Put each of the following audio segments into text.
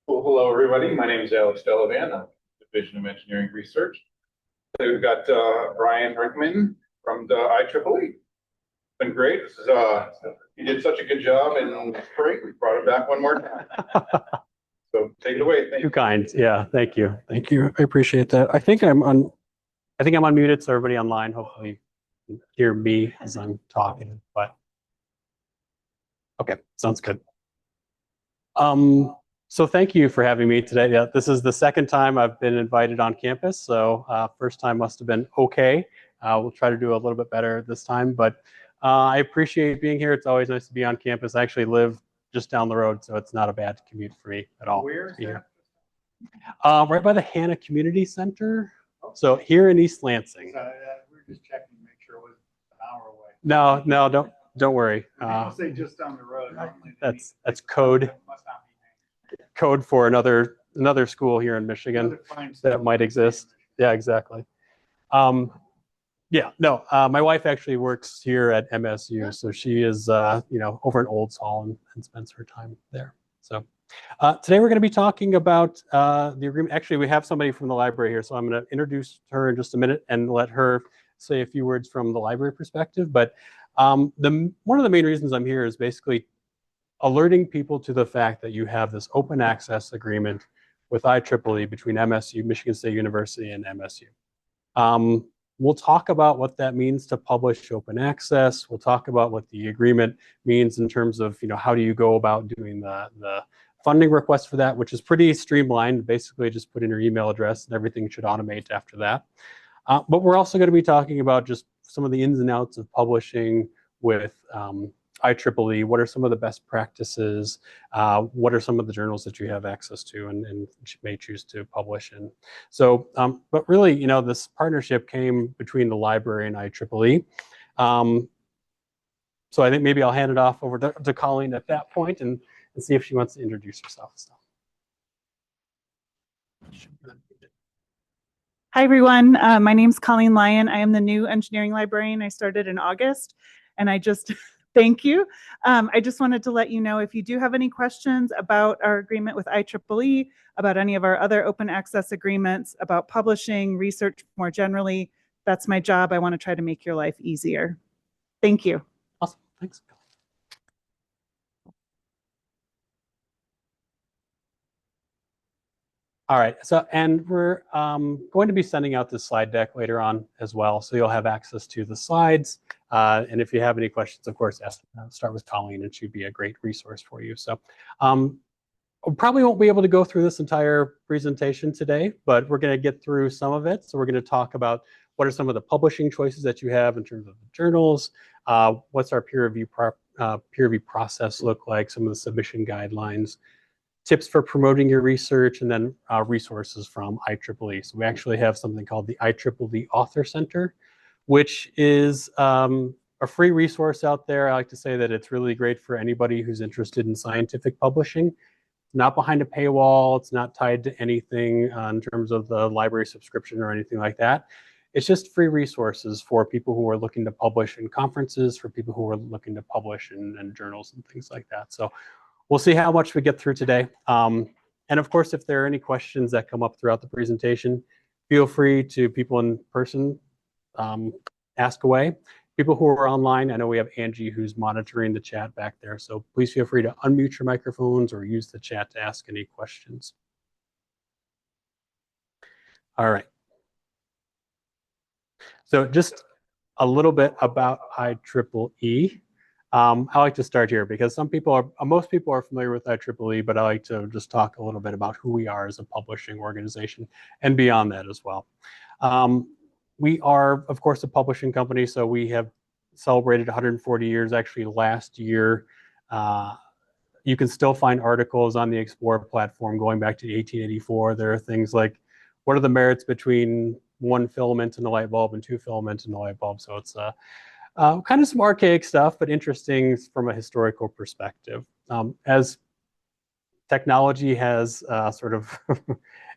Well, hello, everybody. My name is Alex Delavan. I'm Division of Engineering Research. So we've got Brian Ryckman from the IEEE. It's been great. You did such a good job in spring. We brought it back one more time. So take it away. Thank Too you. kind. Yeah, thank you. Thank you. I appreciate that. I think I'm unmuted, so everybody online hopefully can hear me as I'm talking. But okay, sounds good. So thank you for having me today. Yeah, this is the second time I've been invited on campus, so first time must have been okay. We'll try to do a little bit better this time, but I appreciate being here. It's always nice to be on campus. I actually live just down the road, so it's not a bad commute for me at all. Where is that? Right by the Hannah Community Center. So here in East Lansing. We were just checking to make sure it was an hour away. No, don't worry. I'll say just down the road. That's code for another school here in Michigan that might exist. Yeah, exactly. Yeah, no, my wife actually works here at MSU, so she is over in Olds Hall and spends her time there. So today we're going to be talking about the agreement. Actually, we have somebody from the library here, so I'm going to introduce her in just a minute and let her say a few words from the library perspective. But one of the main reasons I'm here is basically alerting people to the fact that you have this open access agreement with IEEE between MSU, Michigan State University, and MSU. We'll talk about what that means to publish open access. We'll talk about what the agreement means in terms of, how do you go about doing the funding request for that, which is pretty streamlined. Basically, just put in your email address and everything should automate after that. But we're also going to be talking about just some of the ins and outs of publishing with IEEE. What are some of the best practices? What are some of the journals that you have access to and may choose to publish in? So, but really, this partnership came between the library and IEEE. So I think maybe I'll hand it off over to Colleen at that point and see if she wants to introduce herself. Hi, everyone. My name's Colleen Lyon. I am the new engineering librarian. I started in August, and I just thank you. I just wanted to let you know if you do have any questions about our agreement with IEEE, about any of our other open access agreements, about publishing, research more generally, that's my job. I want to try to make your life easier. Thank you. Awesome. Thanks. All right, so and we're going to be sending out this slide deck later on as well, so you'll have access to the slides. And if you have any questions, of course, start with Colleen, and she'd be a great resource for you. So we probably won't be able to go through this entire presentation today, but we're going to get through some of it. So we're going to talk about what are some of the publishing choices that you have in terms of the journals, what's our peer review process look like, some of the submission guidelines, tips for promoting your research, and then resources from IEEE. So we actually have something called the IEEE Author Center, which is a free resource out there. I like to say that it's really great for anybody who's interested in scientific publishing. It's not behind a paywall. It's not tied to anything in terms of the library subscription or anything like that. It's just free resources for people who are looking to publish in conferences, for people who are looking to publish in journals and things like that. So we'll see how much we get through today. And of course, if there are any questions that come up throughout the presentation, feel free to people in person, ask away. People who are online, I know we have Angie who's monitoring the chat back there, so please feel free to unmute your microphones or use the chat to ask any questions. All right. So just a little bit about IEEE. I like to start here because most people are familiar with IEEE, but I like to just talk a little bit about who we are as a publishing organization and beyond that as well. We are, of course, a publishing company, so we have celebrated 140 years actually last year. You can still find articles on the Explorer platform going back to 1884. There are things like, what are the merits between one filament in a light bulb and two filaments in a light bulb? So it's kind of some archaic stuff, but interesting from a historical perspective. As technology has sort of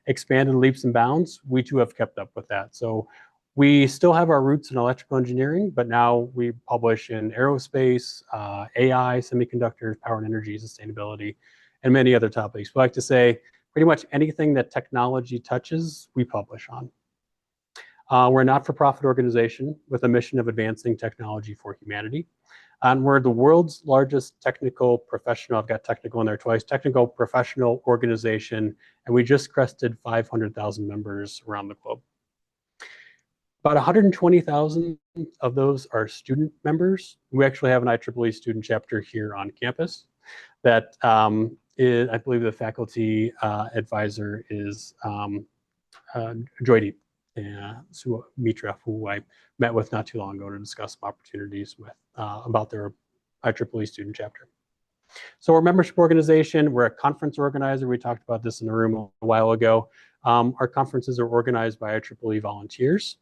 expanded leaps and bounds, we too have kept up with that. So we still have our roots in electrical engineering, but now we publish in aerospace, AI, semiconductors, power and energy, sustainability, and many other topics. We like to say pretty much anything that technology touches, we publish on. We're a not-for-profit organization with a mission of advancing technology for humanity. And we're the world's largest technical professional, I've got technical in there twice, technical professional organization, and we just crested 500,000 members around the globe. About 120,000 of those are student members. We actually have an IEEE student chapter here on campus that is, I believe the faculty advisor is Joydeep Mitra, who I met with not too long ago to discuss some opportunities with about their IEEE student chapter. So we're a membership organization. We're a conference organizer. We talked about this in the room a while ago. Our conferences are organized by IEEE volunteers.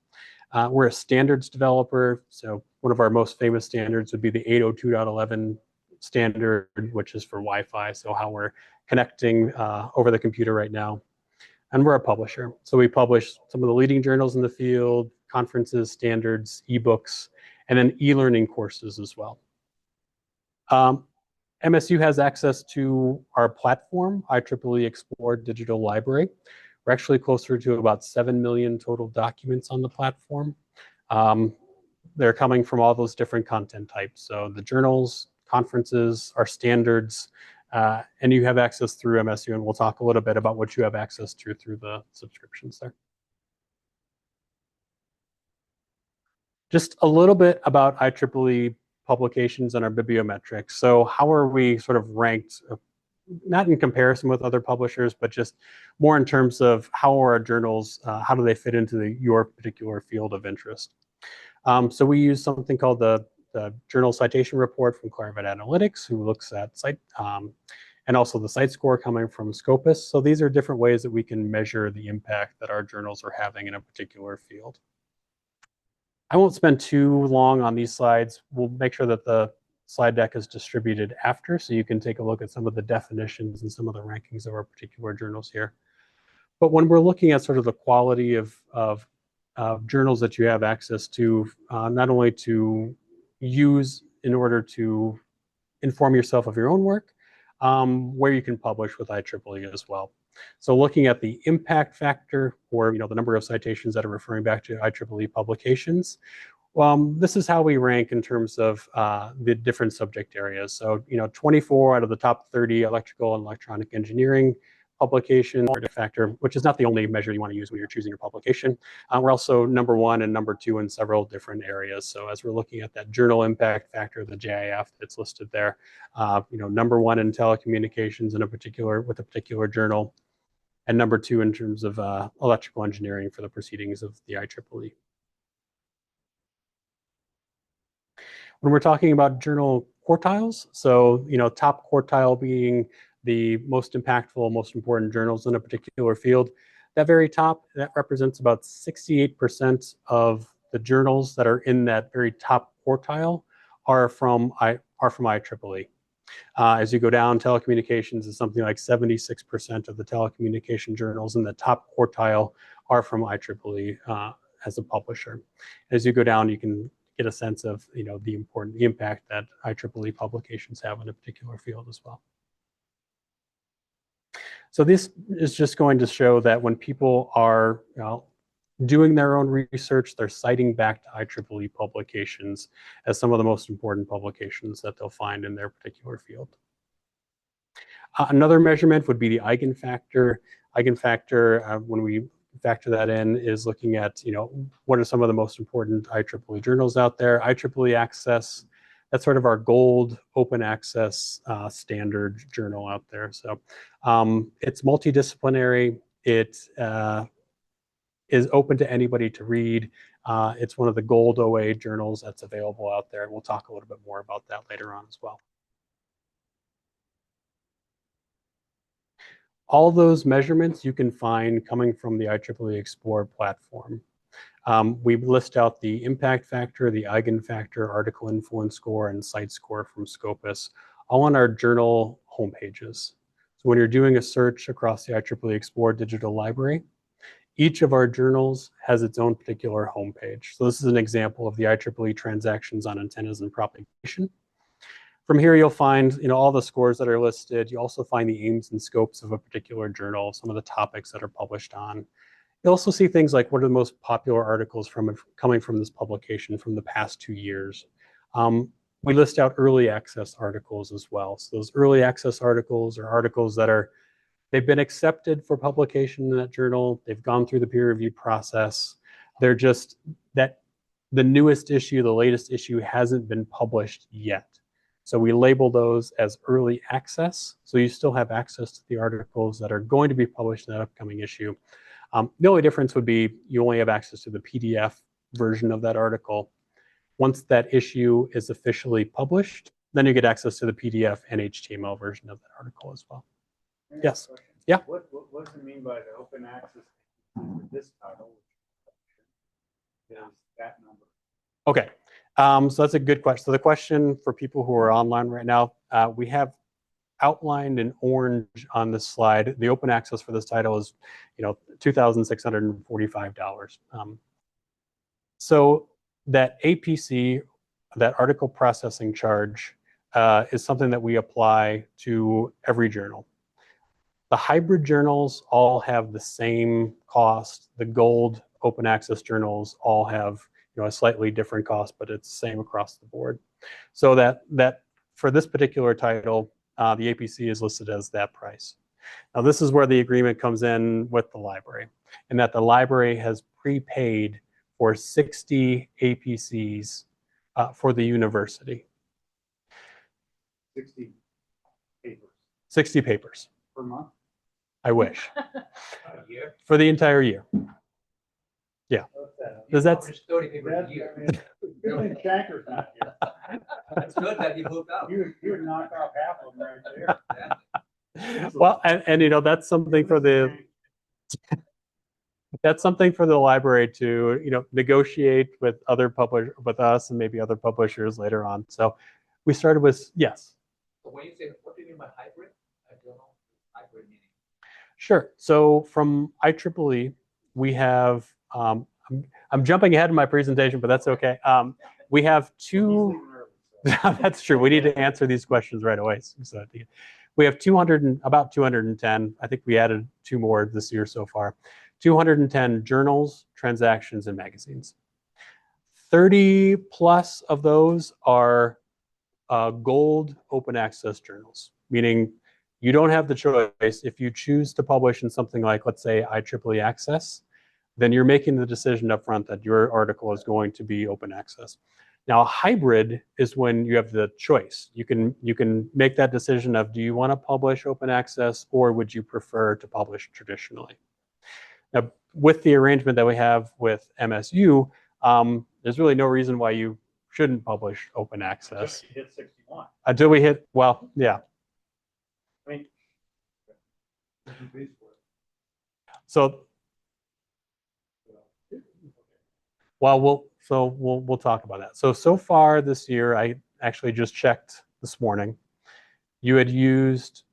We're a standards developer. So one of our most famous standards would be the 802.11 standard, which is for Wi-Fi. So how we're connecting over the computer right now. And we're a publisher. So we publish some of the leading journals in the field, conferences, standards, ebooks, and then e-learning courses as well. MSU has access to our platform, IEEE Explore Digital Library. We're actually closer to about 7 million total documents on the platform. They're coming from all those different content types. So the journals, conferences, our standards, and you have access through MSU, and we'll talk a little bit about what you have access to through the subscriptions there. Just a little bit about IEEE publications and our bibliometrics. So how are we sort of ranked, not in comparison with other publishers, but just more in terms of how are our journals, how do they fit into your particular field of interest? So we use something called the Journal Citation Report from Clarivate Analytics, who looks at site, and also the site score coming from Scopus. So these are different ways that we can measure the impact that our journals are having in a particular field. I won't spend too long on these slides. We'll make sure that the slide deck is distributed after, so you can take a look at some of the definitions and some of the rankings of our particular journals here. But when we're looking at sort of the quality of journals that you have access to, not only to use in order to inform yourself of your own work, where you can publish with IEEE as well. So looking at the impact factor, or the number of citations that are referring back to IEEE publications, this is how we rank in terms of the different subject areas. So 24 out of the top 30 electrical and electronic engineering publication factor, which is not the only measure you want to use when you're choosing your publication. We're also number 1 and number 2 in several different areas. So as we're looking at that journal impact factor, the JIF that's listed there, number 1 in telecommunications with a particular journal, and number 2 in terms of electrical engineering for the proceedings of the IEEE. When we're talking about journal quartiles, so top quartile being the most impactful, most important journals in a particular field. That very top, that represents about 68% of the journals that are in that very top quartile are from IEEE. As you go down, telecommunications is something like 76% of the telecommunication journals in the top quartile are from IEEE as a publisher. As you go down, you can get a sense of the impact that IEEE publications have in a particular field as well. So this is just going to show that when people are doing their own research, they're citing back to IEEE publications as some of the most important publications that they'll find in their particular field. Another measurement would be the eigenfactor. Eigenfactor, when we factor that in, is looking at what are some of the most important IEEE journals out there. IEEE Access, that's sort of our gold open access standard journal out there. So it's multidisciplinary. It is open to anybody to read. It's one of the gold OA journals that's available out there. We'll talk a little bit more about that later on as well. All those measurements you can find coming from the IEEE Explore platform. We list out the impact factor, the eigenfactor, article influence score, and site score from Scopus, all on our journal homepages. So when you're doing a search across the IEEE Explore Digital Library, each of our journals has its own particular homepage. So this is an example of the IEEE Transactions on Antennas and Propagation. From here, you'll find, all the scores that are listed. You also find the aims and scopes of a particular journal, some of the topics that are published on. You'll also see things like what are the most popular articles coming from this publication from the past 2 years. We list out early access articles as well. So those early access articles are articles that they've been accepted for publication in that journal. They've gone through the peer review process. They're just that the newest issue, the latest issue hasn't been published yet. So we label those as early access. So you still have access to the articles that are going to be published in that upcoming issue. The only difference would be you only have access to the PDF version of that article. Once that issue is officially published, then you get access to the PDF and HTML version of that article as well. Yes. Yeah. What does it mean by the open access for this title? Is that number? Okay. So that's a good question. So the question for people who are online right now, we have outlined in orange on this slide. The open access for this title is, $2,645. So that APC, that article processing charge, is something that we apply to every journal. The hybrid journals all have the same cost. The gold open access journals all have a slightly different cost, but it's the same across the board. So that for this particular title, the APC is listed as that price. Now this is where the agreement comes in with the library, and that the library has prepaid for 60 APCs for the university. 60 papers 60 papers. per month? I wish. A year? For the entire year. Yeah. Does that? 30 papers a year. Billy Shanker's not here. That's good that you hooked up. You would knock off half of them right there. Well, and that's something for the library to negotiate with with us and maybe other publishers later on. So we started with yes. So when you say, what do you mean by hybrid? I don't know. Hybrid meaning. Sure. So from IEEE, we have. I'm jumping ahead in my presentation, but that's okay. We have two. That's true. We need to answer these questions right away. So we have about 210. I think we added 2 more this year so far. 210 journals, transactions, and magazines. 30 plus of those are gold open access journals, meaning you don't have the choice. If you choose to publish in something like, let's say, IEEE Access, then you're making the decision up front that your article is going to be open access. Now, a hybrid is when you have the choice. You can make that decision of, do you want to publish open access, or would you prefer to publish traditionally? Now, with the arrangement that we have with MSU, there's really no reason why you shouldn't publish open access. Just hit 61. Until we hit, well, yeah. I mean, So, well, we'll talk about that. So far this year, I actually just checked this morning. You had used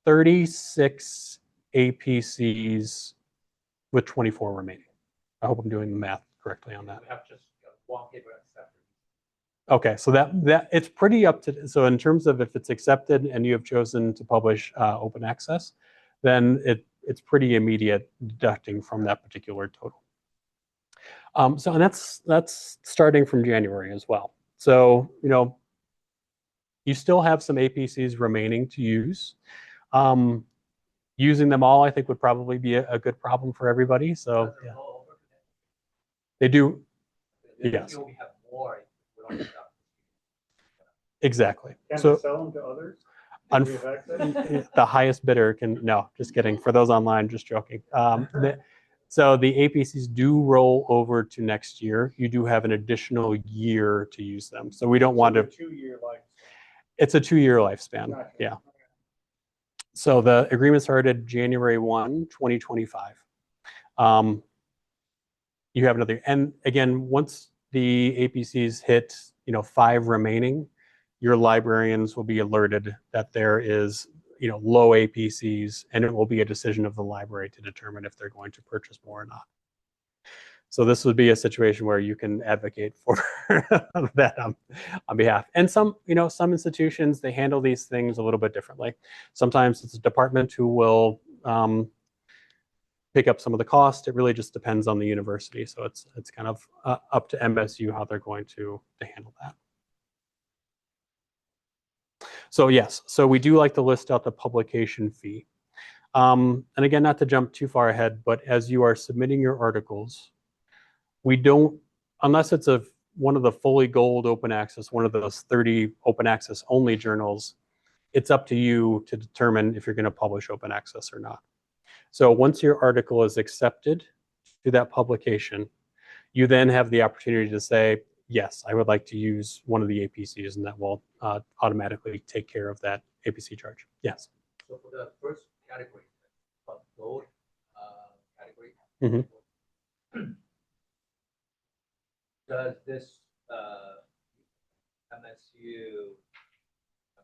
36 APCs with 24 remaining. I hope I'm doing the math correctly on that. We have just one paper accepted. Okay, so that it's pretty up to, so in terms of if it's accepted and you have chosen to publish open access, then it's pretty immediate deducting from that particular total. And that's starting from January as well. So, you still have some APCs remaining to use. Using them all, I think, would probably be a good problem for everybody. So yeah. They do. Yes. We have more. We don't have that. Exactly. can So we sell them to others? Do we have access? the highest bidder can, no, just kidding. For those online, just joking. So the APCs do roll over to next year. You do have an additional year to use them. So we don't want to. 2-year life. It's a 2-year lifespan. Gotcha. Yeah. So the agreement started January 1, 2025. You have another, and again, once the APCs hit, 5 remaining, your librarians will be alerted that there is, low APCs, and it will be a decision of the library to determine if they're going to purchase more or not. So this would be a situation where you can advocate for that on behalf. And some institutions, they handle these things a little bit differently. Sometimes it's a department who will pick up some of the cost. It really just depends on the university. So it's kind of up to MSU how they're going to handle that. So yes, so we do like to list out the publication fee. And again, not to jump too far ahead, but as you are submitting your articles, we don't, unless it's one of the fully gold open access, one of those 30 open access only journals, it's up to you to determine if you're going to publish open access or not. So once your article is accepted to that publication, you then have the opportunity to say, yes, I would like to use one of the APCs, and that will automatically take care of that APC charge. Yes. So for the first category, gold category, does this MSU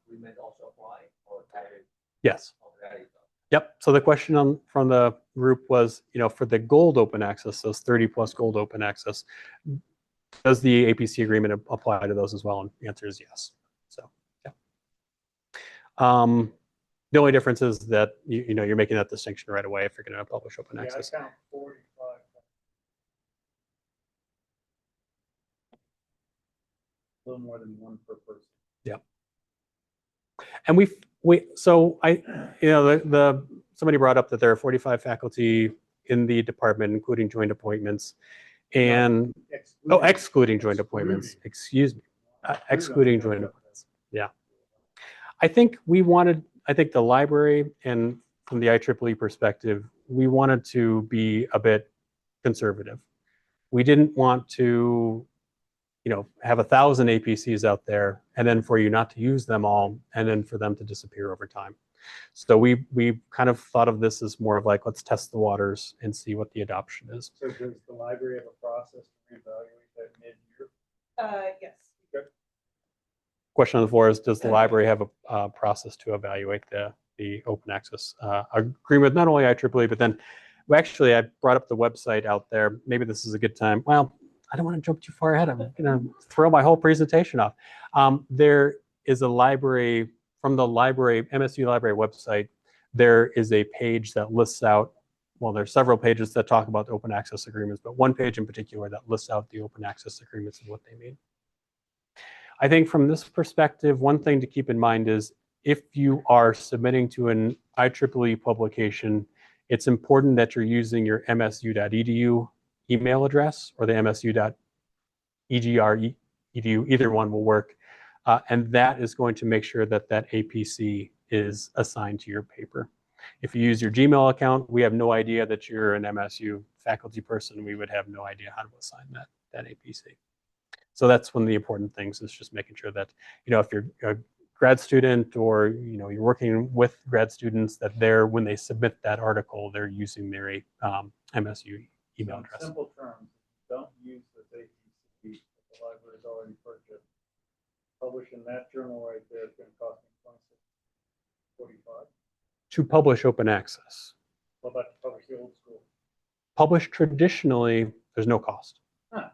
agreement also apply, or that is? Yes. Already done? Yep. So the question from the group was, for the gold open access, those 30 plus gold open access, does the APC agreement apply to those as well? And the answer is yes. So, yeah. The only difference is that you're making that distinction right away if you're going to publish open access. I count 45. A little more than one per person. Yeah. And somebody brought up that there are 45 faculty in the department, including joint appointments, and excluding joint appointments. Excuse me, excluding joint appointments. Yeah. I think the library, and from the IEEE perspective, we wanted to be a bit conservative. We didn't want to have 1,000 APCs out there and then for you not to use them all and then for them to disappear over time. So we kind of thought of this as more of like, let's test the waters and see what the adoption is. So does the library have a process to reevaluate that mid-year? Yes. Good. Question on the floor is, does the library have a process to evaluate the open access agreement, not only IEEE, but then I brought up the website out there. Maybe this is a good time. Well, I don't want to jump too far ahead. I'm going to throw my whole presentation off. There is a library, from the MSU Library website, there is a page that lists out, well, there's several pages that talk about the open access agreements, but one page in particular that lists out the open access agreements and what they mean. I think from this perspective, one thing to keep in mind is if you are submitting to an IEEE publication, it's important that you're using your msu.edu email address or the msu.egr edu, either one will work. And that is going to make sure that APC is assigned to your paper. If you use your Gmail account, we have no idea that you're an MSU faculty person. We would have no idea how to assign that APC. So that's one of the important things, is just making sure that, if you're a grad student or, you're working with grad students, that when they submit that article, they're using their MSU email address. In simple terms, don't use this APC that the library's already purchased. Publishing that journal right there is going to cost me $26.45. To publish open access. What about to publish the old school? Publish traditionally, there's no cost. Huh.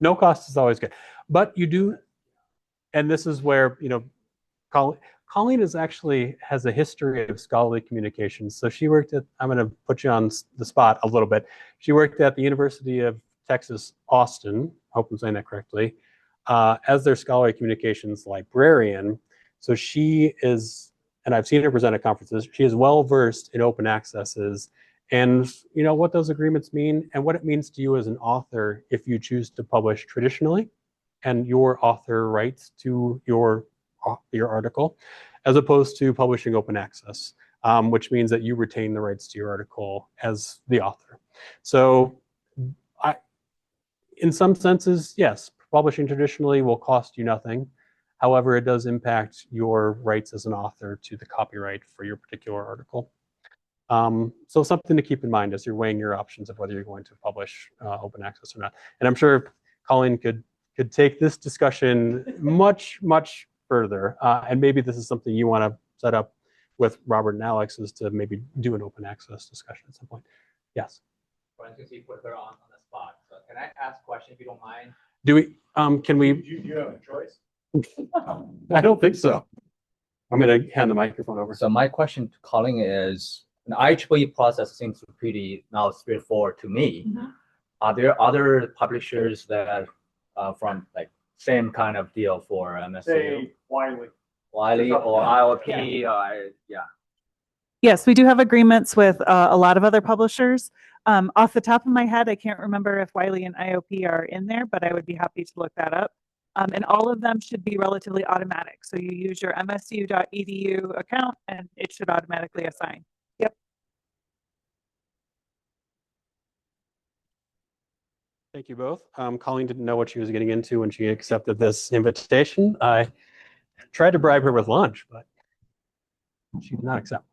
No cost is always good. But you do, and this is where, Colleen has a history of scholarly communications. So she worked at, I'm going to put you on the spot a little bit. She worked at the University of Texas, Austin, I hope I'm saying that correctly, as their scholarly communications librarian. So she is, and I've seen her present at conferences, she is well versed in open accesses and what those agreements mean and what it means to you as an author if you choose to publish traditionally and your author rights to your article, as opposed to publishing open access, which means that you retain the rights to your article as the author. So in some senses, yes, publishing traditionally will cost you nothing. However, it does impact your rights as an author to the copyright for your particular article. So something to keep in mind as you're weighing your options of whether you're going to publish open access or not. And I'm sure Colleen could take this discussion much, much further. And maybe this is something you want to set up with Robert and Alex, is to maybe do an open access discussion at some point. Yes. for instance, you put her on the spot. So can I ask a question if you don't mind? Do we, can we, Do you have a choice? I don't think so. I'm going to hand the microphone over. So my question to Colleen is, the IEEE process seems pretty now straightforward to me. Mhm. Are there other publishers that from like same kind of deal for MSU, Say Wiley. Wiley or IOP? Yeah. Yes, we do have agreements with a lot of other publishers. Off the top of my head, I can't remember if Wiley and IOP are in there, but I would be happy to look that up. And all of them should be relatively automatic. So you use your msu.edu account and it should automatically assign. Yep. Thank you both. Colleen didn't know what she was getting into when she accepted this invitation. I tried to bribe her with lunch, but she did not accept.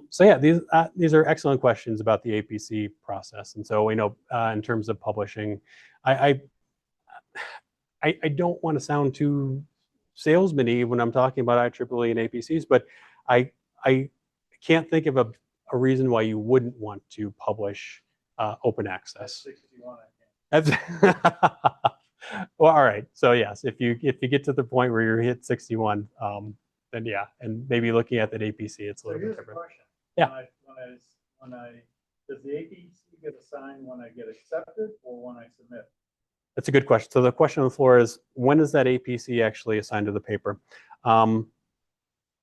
So yeah, these are excellent questions about the APC process. And so we know in terms of publishing, I don't want to sound too salesman-y when I'm talking about IEEE and APCs, but I can't think of a reason why you wouldn't want to publish open access. 61, I think. Well, all right. So yes, if you get to the point where you're hit 61, then yeah, and maybe looking at that APC, it's a So little bit here's a different. question. Yeah. Does the APC get assigned when I get accepted or when I submit? That's a good question. So the question on the floor is, when is that APC actually assigned to the paper? And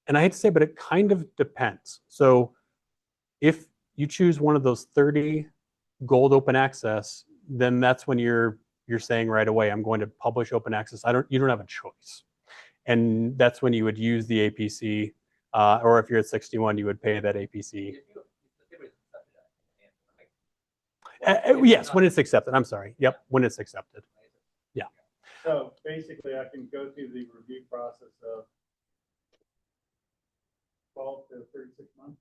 I hate to say, but it kind of depends. So if you choose one of those 30 gold open access, then that's when you're saying right away, I'm going to publish open access. You don't have a choice. And that's when you would use the APC, or if you're at 61, you would pay that APC. Yes, when it's accepted. I'm sorry. Yep, when it's accepted. Yeah. So basically, I can go through the review process of 12 to 36 months.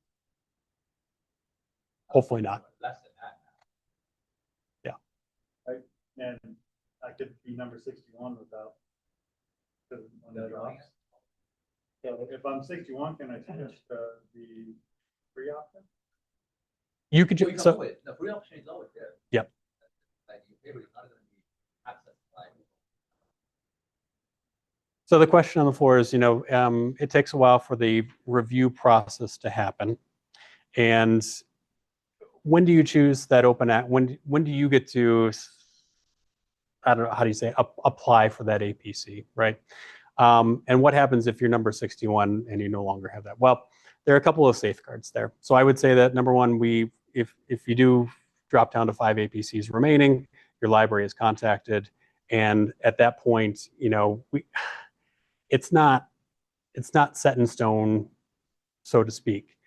Hopefully not. Less than that. And I could be number 61 without. When that drops. So if I'm 61, can I change the free option? You could Well, just, so, the free option is always there. Yep. Like your paper is not going to be accessed by. so the question on the floor is, it takes a while for the review process to happen. And when do you choose that open act? When do you get to, I don't know, how do you say, apply for that APC, right? And what happens if you're number 61 and you no longer have that? Well, there are a couple of safeguards there. So I would say that number one, if you do drop down to 5 APCs remaining, your library is contacted, and at that point, it's not set in stone, so to speak.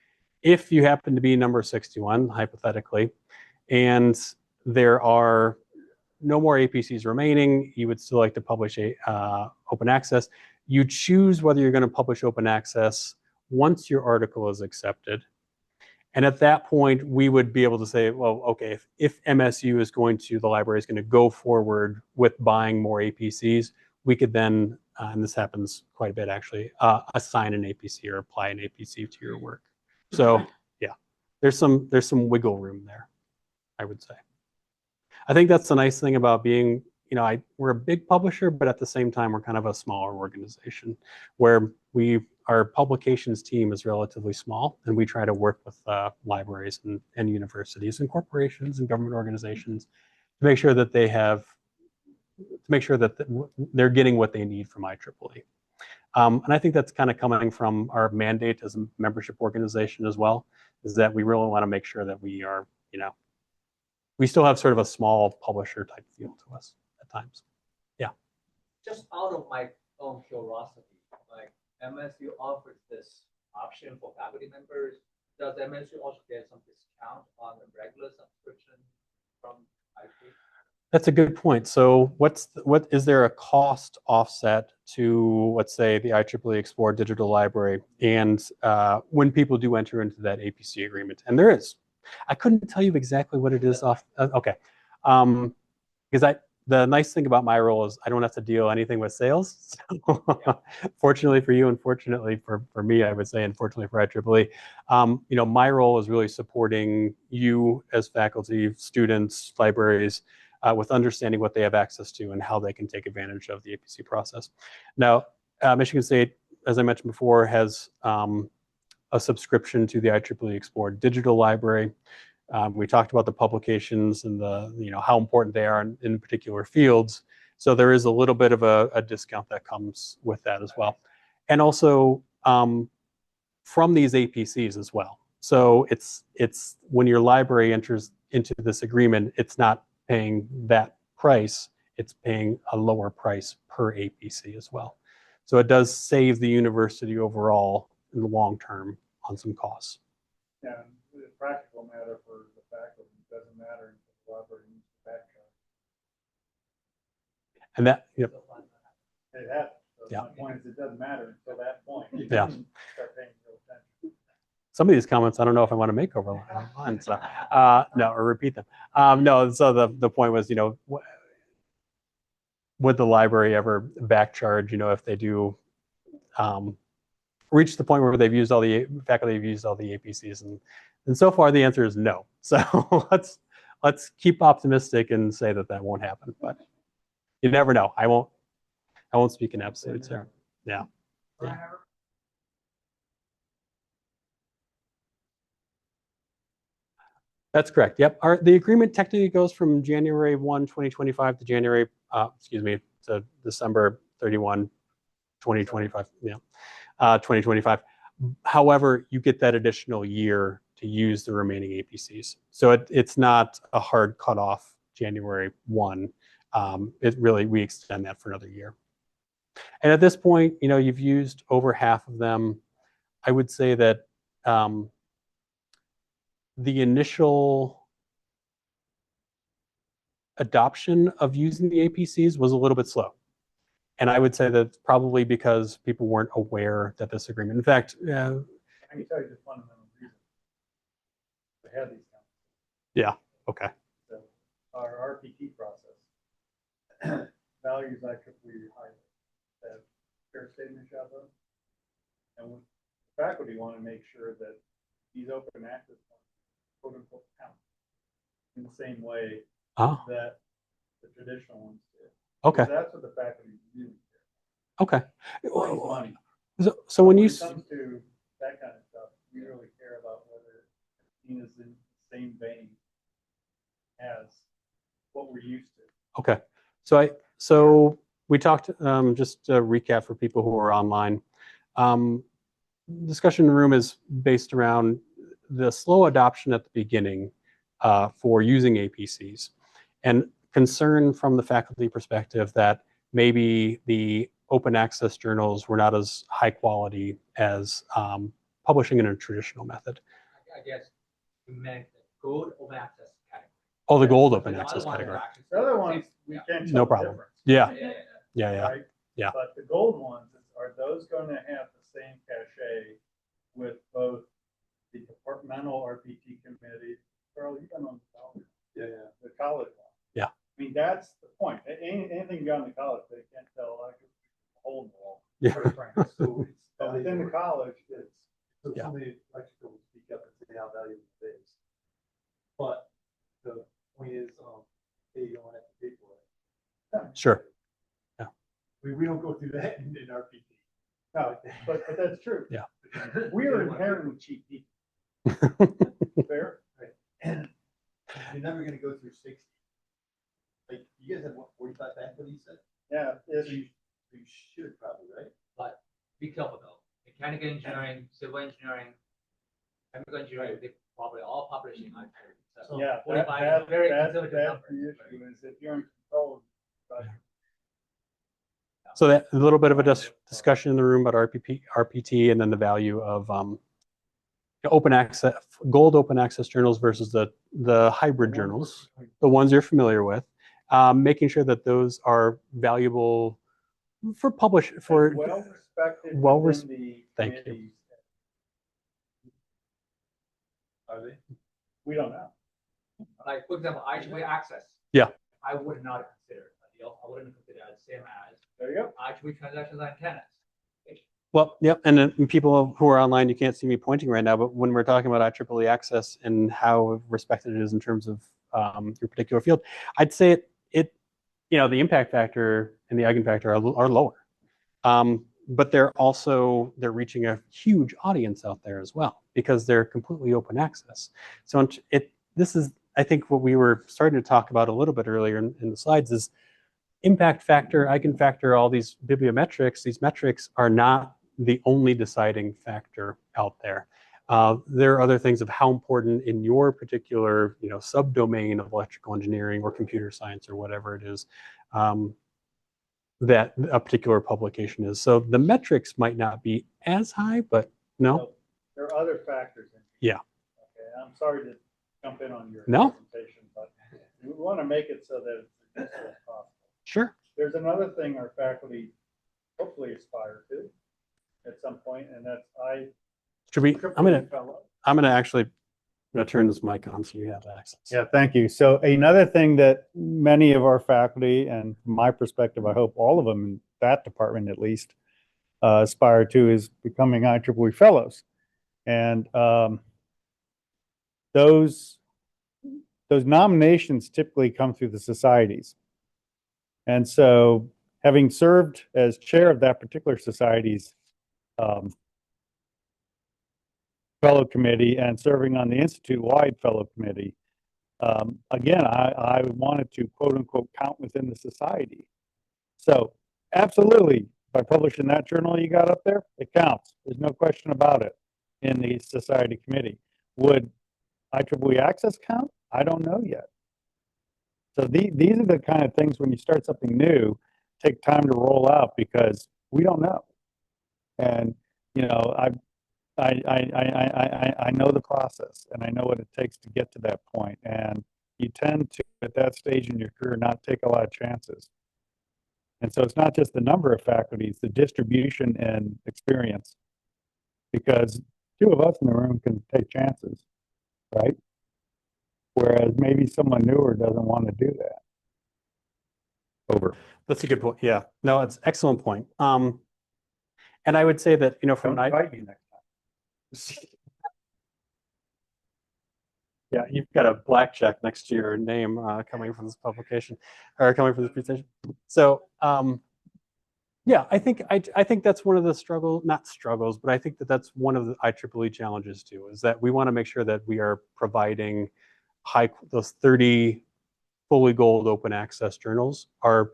If you happen to be number 61, hypothetically, and there are no more APCs remaining, you would still like to publish open access, you choose whether you're going to publish open access once your article is accepted. And at that point, we would be able to say, well, okay, if MSU is the library is going to go forward with buying more APCs, we could then, and this happens quite a bit actually, assign an APC or apply an APC to your work. So yeah, there's some wiggle room there, I would say. I think that's the nice thing about being, we're a big publisher, but at the same time, we're kind of a smaller organization where our publications team is relatively small, and we try to work with libraries and universities and corporations and government organizations to make sure that they're getting what they need from IEEE. And I think that's kind of coming from our mandate as a membership organization as well, is that we really want to make sure that we are, we still have sort of a small publisher type feel to us at times. Yeah. Just out of my own curiosity, like MSU offers this option for faculty members. Does MSU also get some discount on the regular subscription from IP? That's a good point. So what is there a cost offset to, let's say, the IEEE Explore Digital Library, and when people do enter into that APC agreement? And there is. I couldn't tell you exactly what it is off. Okay, because The nice thing about my role is I don't have to deal anything with sales. So, fortunately for you, unfortunately for me, I would say, unfortunately for IEEE, my role is really supporting you as faculty, students, libraries, with understanding what they have access to and how they can take advantage of the APC process. Now, Michigan State, as I mentioned before, has a subscription to the IEEE Explore digital library. We talked about the publications and how important they are in particular fields. So there is a little bit of a discount that comes with that as well. And also from these APCs as well. So it's when your library enters into this agreement, it's not paying that price, it's paying a lower price per APC as well. So it does save the university overall in the long term on some costs. Yeah, the practical matter for the faculty, it doesn't matter if the library needs to backtrack. And that, yep. It happens. So Yeah. my point is, it doesn't matter until that point. You Yeah. start paying real attention. Some of these comments, I don't know if I want to make over line, so no, or repeat them. No, so the point was, would the library ever back charge, if they do reach the point where they've used all the faculty have used all the APCs, and so far the answer is no. So let's keep optimistic and say that won't happen, but you never know. I won't speak in absolutes here. Yeah. Yeah. That's correct. Yep. The agreement technically goes from January 1, 2025 to to December 31, 2025. Yeah. 2025. However, you get that additional year to use the remaining APCs. So it's not a hard cutoff January 1. We extend that for another year. And at this point, you've used over half of them. I would say that the initial adoption of using the APCs was a little bit slow. And I would say that's probably because people weren't aware that this agreement, in fact, I can tell you the fundamental reason to have these conversations. Yeah. Okay. So our RPT process values IEEE highly. That fair statement job done. And when faculty want to make sure that these open access quote unquote count in the same way that the traditional ones do. Okay. That's what the faculty really care. Okay. Money. So when it comes to that kind of stuff, we really care about whether it is in the same vein as what we're used to. Okay. So we talked, just to recap for people who are online, discussion in the room is based around the slow adoption at the beginning for using APCs, and concern from the faculty perspective that maybe the open access journals were not as high quality as publishing in a traditional method. I guess you meant the gold open access category. Oh, the gold open The access other ones category. are actually- The other ones, we can't tell No the problem. difference. Yeah. Yeah. Right? Yeah. But the gold ones, are those going to have the same cachet with both the departmental RPT committee? Carl, you've been on the college. Yeah. The college one. Yeah. I mean, that's the point. Anything you got in the college, they can't tell like a hole in the wall. Yeah. So within the college, it's Yeah. somebody like to speak up and say how valuable it is. But the point is, hey, you don't have to pay for it. Sure. We don't go through that in RPT. no, but that's true. Yeah. We are inherently cheap people. Fair? And you're never gonna go through 60. Like, you guys have what, 45 faculty, you said? Yeah. So you should probably, right? But be careful though. Mechanical engineering, civil engineering, chemical engineering, they probably all publishing IEEE. So Yeah, 45 is a very that's conservative the number. issue is if you're in control. So that a little bit of a discussion in the room about RPT, and then the value of open access, gold open access journals versus the hybrid journals, the ones you're familiar with, making sure that those are valuable for Well respected. well within the thank you. committees. Are they? We don't know. Like, for example, IEEE access. Yeah. I would not consider deal. I wouldn't consider that the same as There you go. IEEE transactions on tenants. Well, yep. And then people who are online, you can't see me pointing right now, but when we're talking about IEEE access and how respected it is in terms of your particular field, I'd say the impact factor and the eigenfactor are lower. But they're reaching a huge audience out there as well because they're completely open access. So this is, I think, what we were starting to talk about a little bit earlier in the slides is impact factor, eigenfactor, all these bibliometrics. These metrics are not the only deciding factor out there. There are other things of how important in your particular, subdomain of electrical engineering or computer science or whatever it is, that a particular publication is. So the metrics might not be as high, but no. So there are other factors in here. Yeah. Okay, I'm sorry to jump in on your No. presentation, but we want to make it so that it's as useful as possible. Sure. There's another thing our faculty hopefully aspire to at some point, and that's I'm gonna actually turn this mic on so you have access. Yeah, thank you. So another thing that many of our faculty, and from my perspective, I hope all of them in that department at least, aspire to is becoming IEEE fellows. And those nominations typically come through the societies. And so having served as chair of that particular society's fellow committee and serving on the institute-wide fellow committee, again, I wanted to quote unquote count within the society. So absolutely, by publishing that journal you got up there, it counts. There's no question about it in the society committee. Would IEEE access count? I don't know yet. So these are the kind of things when you start something new, take time to roll out because we don't know. And I know the process and I know what it takes to get to that point. And you tend to, at that stage in your career, not take a lot of chances. And so it's not just the number of faculty, it's the distribution and experience. Because two of us in the room can take chances, right? Whereas maybe someone newer doesn't want to do that. Over. That's a good point. Yeah. No, it's an excellent point. And I would say that, from Don't an invite me next time. Yeah, you've got a black check next to your name coming from this publication or coming from this presentation. So yeah, I think that's one of the not struggles, but I think that's one of the IEEE challenges too, is that we want to make sure that we are providing those 30 fully gold open access journals are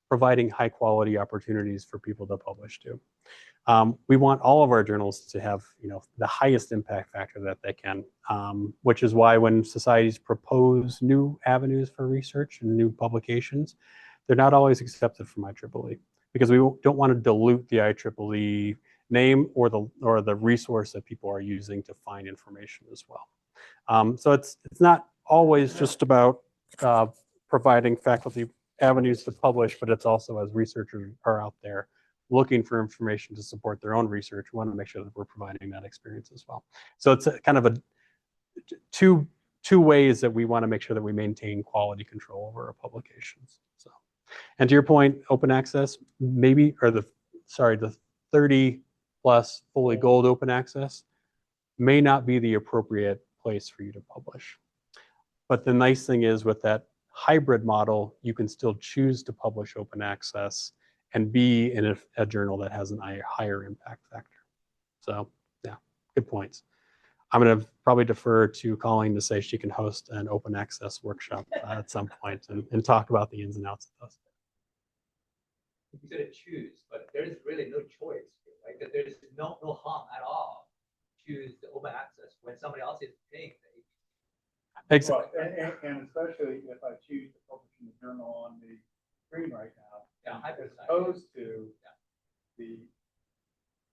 providing high quality opportunities for people to publish to. We want all of our journals to have, the highest impact factor that they can, which is why when societies propose new avenues for research and new publications, they're not always accepted from IEEE because we don't want to dilute the IEEE name or the resource that people are using to find information as well. So it's not always just about providing faculty avenues to publish, but it's also as researchers are out there looking for information to support their own research, we want to make sure that we're providing that experience as well. So it's kind of two ways that we want to make sure that we maintain quality control over our publications. So, and to your point, open access, the 30 plus fully gold open access may not be the appropriate place for you to publish. But the nice thing is with that hybrid model, you can still choose to publish open access and be in a journal that has a higher impact factor. So yeah, good points. I'm going to probably defer to Colleen to say she can host an open access workshop at some point and talk about the ins and outs of those. You could choose, but there is really no choice. Like there is no harm at all. Choose the open access when somebody else is paying the Exactly. Well, and especially if I choose to publish in the journal on the screen right now, as opposed to the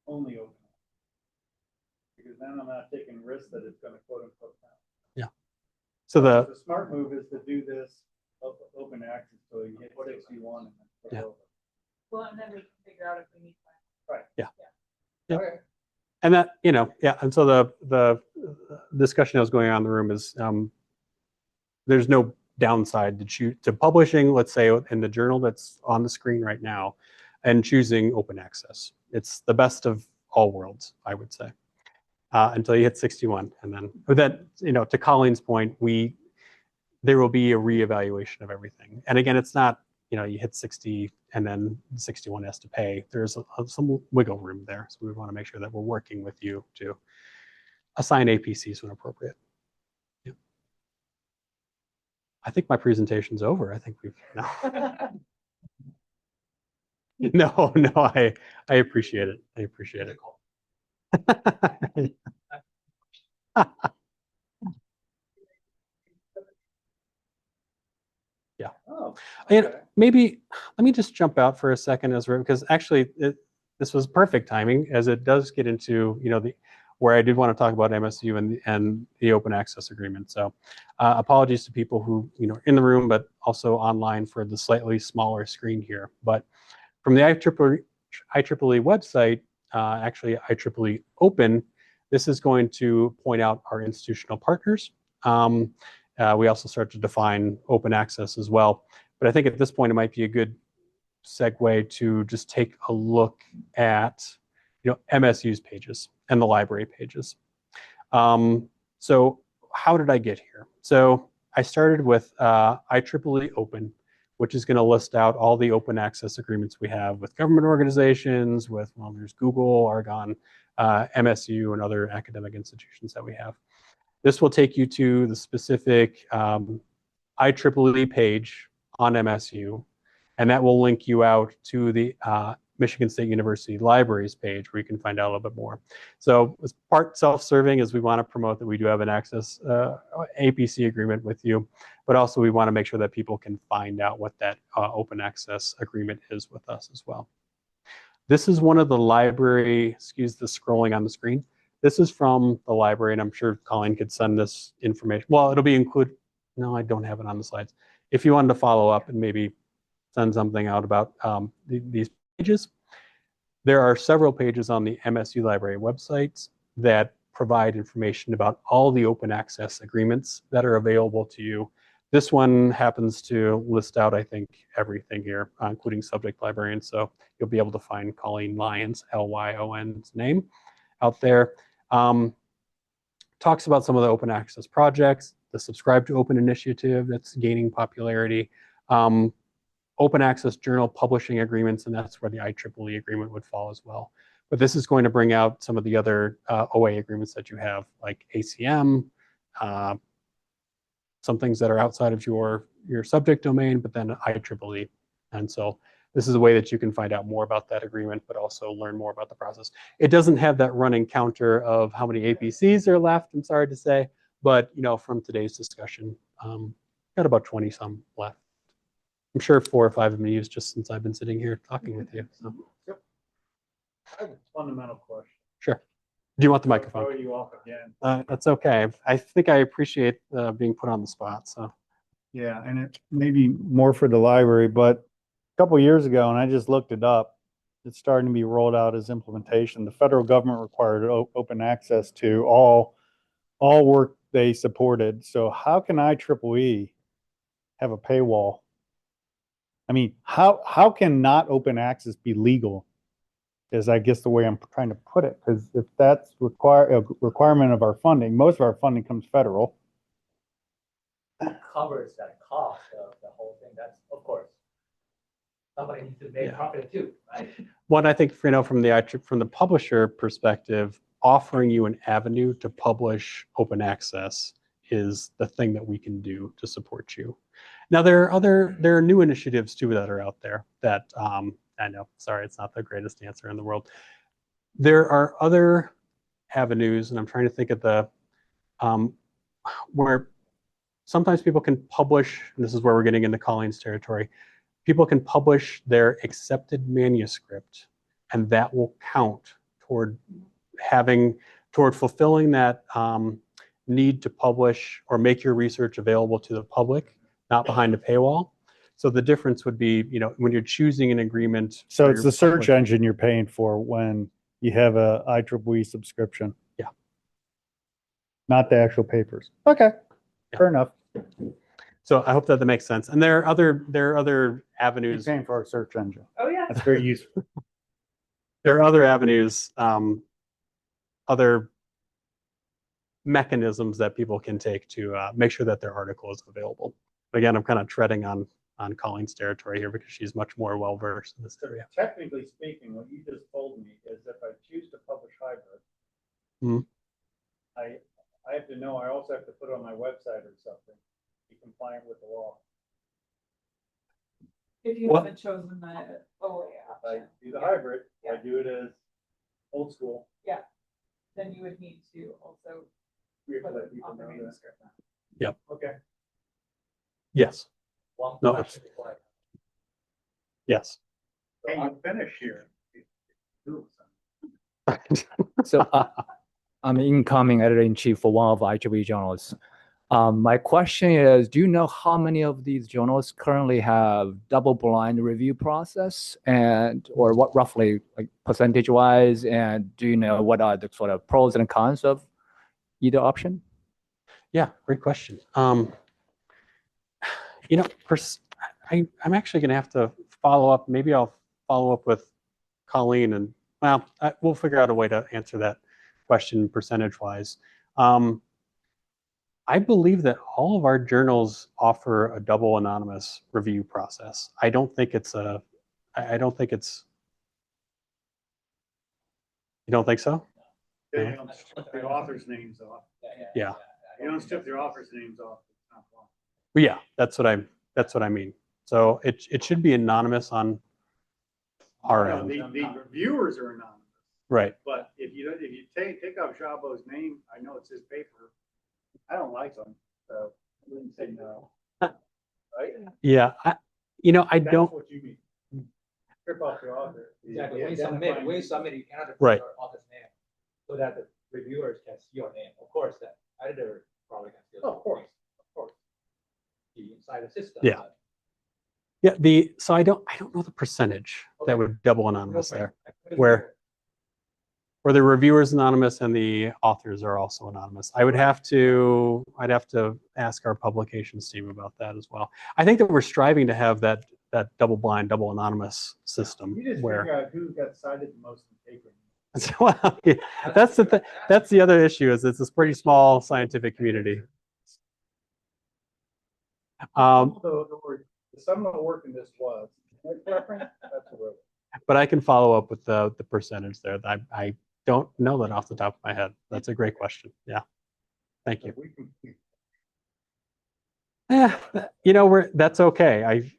only open. Because then I'm not taking risks that it's going to quote unquote count. Yeah. So the smart move is to do this open access so you get 61 and then put it over. Well, and then we can figure out if we need one. Right. Yeah. Okay. And that, and so the discussion that was going on in the room is there's no downside to publishing, let's say in the journal that's on the screen right now, and choosing open access. It's the best of all worlds, I would say, until you hit 61. And then, but that, to Colleen's point, there will be a reevaluation of everything. And again, it's not, you hit 60 and then 61 has to pay. There's some wiggle room there. So we want to make sure that we're working with you to assign APCs when appropriate. Yeah. I think my presentation's over. I think we've, no, I appreciate it. I appreciate it. Yeah. Oh, And okay. maybe let me just jump out for a second, Ezra, because actually this was perfect timing, as it does get into where I did want to talk about MSU and the open access agreement. So apologies to people who in the room, but also online for the slightly smaller screen here. But from the IEEE website, actually IEEE Open, this is going to point out our institutional partners. We also start to define open access as well. But I think at this point, it might be a good segue to just take a look at MSU's pages and the library pages. So how did I get here? So I started with IEEE Open, which is going to list out all the open access agreements we have with government organizations, there's Google, Argonne, MSU, and other academic institutions that we have. This will take you to the specific IEEE page on MSU, and that will link you out to the Michigan State University Libraries page, where you can find out a little bit more. So it's part self-serving, as we want to promote that we do have an access APC agreement with you, but also we want to make sure that people can find out what that open access agreement is with us as well. This is one of the library, excuse the scrolling on the screen. This is from the library, and I'm sure Colleen could send this information. Well, it'll be included. No, I don't have it on the slides. If you wanted to follow up and maybe send something out about these pages, there are several pages on the MSU Library website that provide information about all the open access agreements that are available to you. This one happens to list out, I think, everything here, including subject librarians. So you'll be able to find Colleen Lyon's, Lyon's name out there. Talks about some of the open access projects, the Subscribe to Open initiative that's gaining popularity, open access journal publishing agreements, and that's where the IEEE agreement would fall as well. But this is going to bring out some of the other OA agreements that you have, like ACM, some things that are outside of your subject domain, but then IEEE. And so this is a way that you can find out more about that agreement, but also learn more about the process. It doesn't have that running counter of how many APCs are left, I'm sorry to say, but from today's discussion, got about 20 some left. I'm sure 4 or 5 have been used just since I've been sitting here talking with you. So. Yep. I have a fundamental question. Sure. Do you want the I'll microphone? throw you off again. That's okay. I think I appreciate being put on the spot. So. Yeah, and it may be more for the library, but a couple of years ago, and I just looked it up, it's starting to be rolled out as implementation. The federal government required open access to all work they supported. So how can IEEE have a paywall? I mean, how can not open access be legal? Is I guess the way I'm trying to put it, because if that's a requirement of our funding, most of our funding comes federal. Covers that cost of the whole thing. That's, of course, somebody needs to make profit too, right? What I think, from the publisher perspective, offering you an avenue to publish open access is the thing that we can do to support you. Now, there are new initiatives too that are out there that I know, sorry, it's not the greatest answer in the world. There are other avenues, and I'm trying to think of the where sometimes people can publish, and this is where we're getting into Colleen's territory, people can publish their accepted manuscript, and that will count toward fulfilling that need to publish or make your research available to the public, not behind a paywall. So the difference would be, when you're choosing an agreement. So it's the search engine you're paying for when you have a IEEE subscription. Yeah. Not the actual papers. Okay. Yeah. Fair enough. So I hope that makes sense. And there are other avenues. Paying for our search engine. Oh, yeah. That's very useful. There are other avenues, other mechanisms that people can take to make sure that their article is available. Again, I'm kind of treading on Colleen's territory here because she's much more well versed in this area. Technically speaking, what you just told me is if I choose to publish hybrid, Mhm. I have to know, I also have to put it on my website or something, be compliant with the law. If you What? haven't chosen the OA If I option, do the hybrid, I Yeah. do it as old school. then you would need to also We have to put let it people on the know that. manuscript. Okay. Yes. One No, question before I- Yes. Hey, you finish here. So I'm incoming editor-in-chief for one of IEEE journals. My question is, do you know how many of these journals currently have double-blind review process, and or what roughly, like percentage-wise, and do you know what are the sort of pros and cons of either option? Yeah, great question. I'm actually going to have to follow up. Maybe I'll follow up with Colleen, and we'll figure out a way to answer that question percentage-wise. I believe that all of our journals offer a double anonymous review process. I don't think it's. You don't think so? You don't strip the author's names off. Yeah. You don't strip the author's names off. It's not wrong. But yeah, that's what I mean. So it should be anonymous on our No, end. the reviewers are anonymous, Right. but if you take out Szabo's name, I know it's his paper. I don't like him, so I wouldn't say no. Right? Yeah. I That's don't. what you mean. Strip off the author. Exactly, The when you submit, identifying- you cannot put Right. your author's name, so that the reviewers can see your name. Of course, the editor probably can see. Oh, of course. The inside the system. Yeah. but- Yeah. So I don't know the percentage that Okay. would double anonymous there. Because Where the reviewers anonymous and the authors are also anonymous. I'd have to ask our publications team about that as well. I think that we're striving to have that double blind, double anonymous system You just where. figure out who got cited the most in paper. Well, yeah, that's the other issue is it's this pretty small scientific community. Some of the work in this was. That's a road. But I can follow up with the percentage there. I don't know that off the top of my head. That's a great question. Yeah. Thank you. We can- That's okay.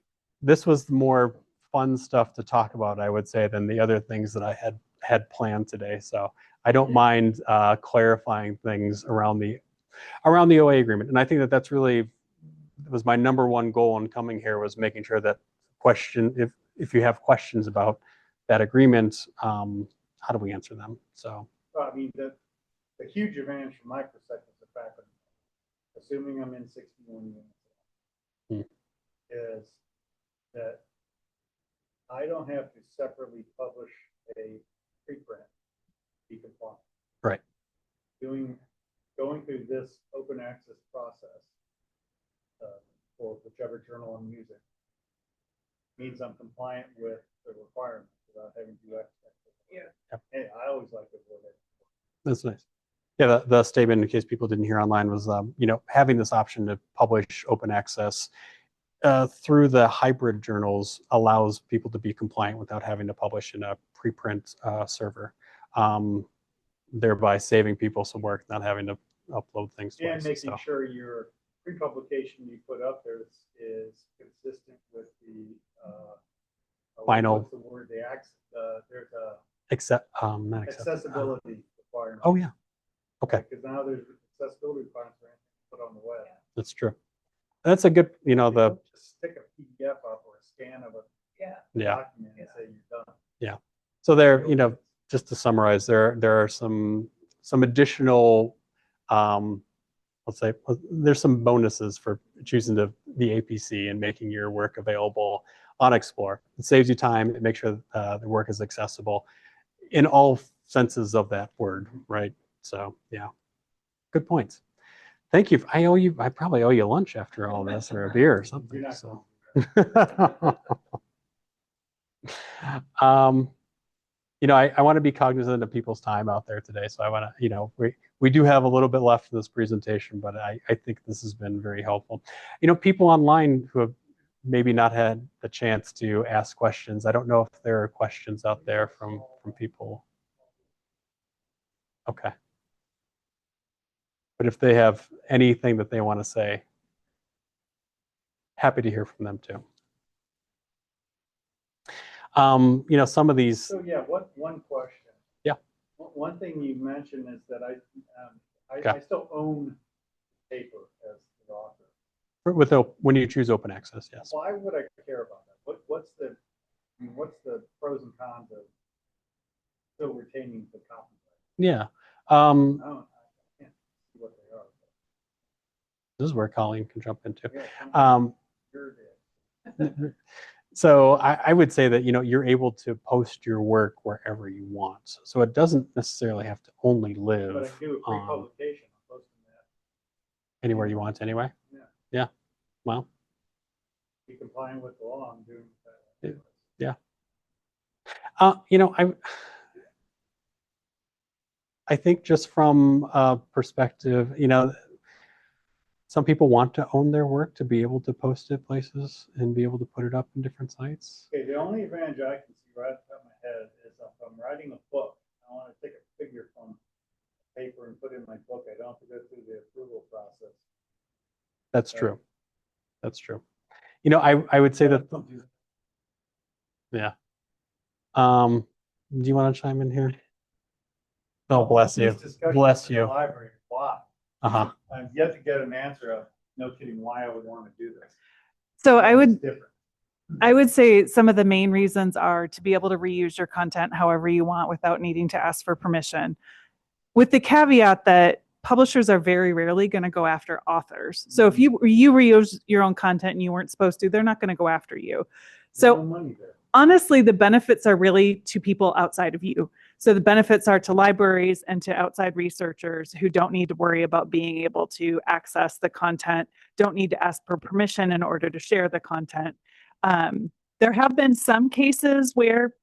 This was more fun stuff to talk about, I would say, than the other things that I had planned today. So I don't mind clarifying things around the OA agreement. And I think that that's really was my number one goal in coming here, was making sure that if you have questions about that agreement, how do we answer them? So Well, I mean, the huge advantage from my perspective is the fact that, assuming I'm in 61 units, is that I don't have to separately publish a preprint to be compliant. Right. Going through this open access process for whichever journal I'm using means I'm compliant with the requirements without having to do extra. Yeah. Hey, I always like to avoid it. that's nice. Yeah, the statement, in case people didn't hear online, was having this option to publish open access through the hybrid journals allows people to be compliant without having to publish in a preprint server, thereby saving people some work, not having to upload things And twice. making So, sure your pre-publication you put up there is consistent with the Final. what's the word? There's a not accept. accessibility requirement. Oh yeah, okay, Because now there's accessibility requirements for anything put on the web. that's true. That's a good, You don't just stick a PDF up or a scan of a yeah. document and say you're done. So there, just to summarize, there are some additional, let's say, there's some bonuses for choosing the APC and making your work available on Explore. It saves you time. It makes sure the work is accessible in all senses of that word, right? So yeah, good points. Thank you. I probably owe you lunch after all this, or a beer or something. You're not So. I want to be cognizant of people's time out there today. So I want to, we do have a little bit left in this presentation, but I think this has been very helpful. People online who have maybe not had the chance to ask questions. I don't know if there are questions out there from people. Okay. But if they have anything that they want to say, happy to hear from them too. Some of these. So yeah, one question? Yeah. One thing you mentioned is that Okay. I still own paper as the author. When you choose open access, yes. Why would I care about that? What's the pros and cons of still retaining the copyright? Yeah. I can't see what they are. This is where Colleen can jump into. Yeah, sure did. So I would say that you're able to post your work wherever you want. So it doesn't necessarily have to only live But I do a pre-publication. I'm posting that. anywhere you want anyway. Yeah. Yeah. Well. Be compliant with the law. I'm doing that. Yeah. I think just from a perspective, some people want to own their work to be able to post it places and be able to put it up in different sites. Okay, the only advantage I can see right off the top of my head is if I'm writing a book, I want to take a figure from paper and put it in my book. I don't have to go through the approval process. That's true. That's true. I would say that. Yeah. Do you want to chime in here? Oh, bless you. Bless you. Library, why? Uh-huh. I've yet to get an answer of, no kidding, why I would want to do this. So It's different. I would say some of the main reasons are to be able to reuse your content however you want without needing to ask for permission, with the caveat that publishers are very rarely going to go after authors. So if you reuse your own content and you weren't supposed to, they're not going to go after you. So No money there. honestly, the benefits are really to people outside of you. So the benefits are to libraries and to outside researchers who don't need to worry about being able to access the content, don't need to ask for permission in order to share the content. There have been some cases where,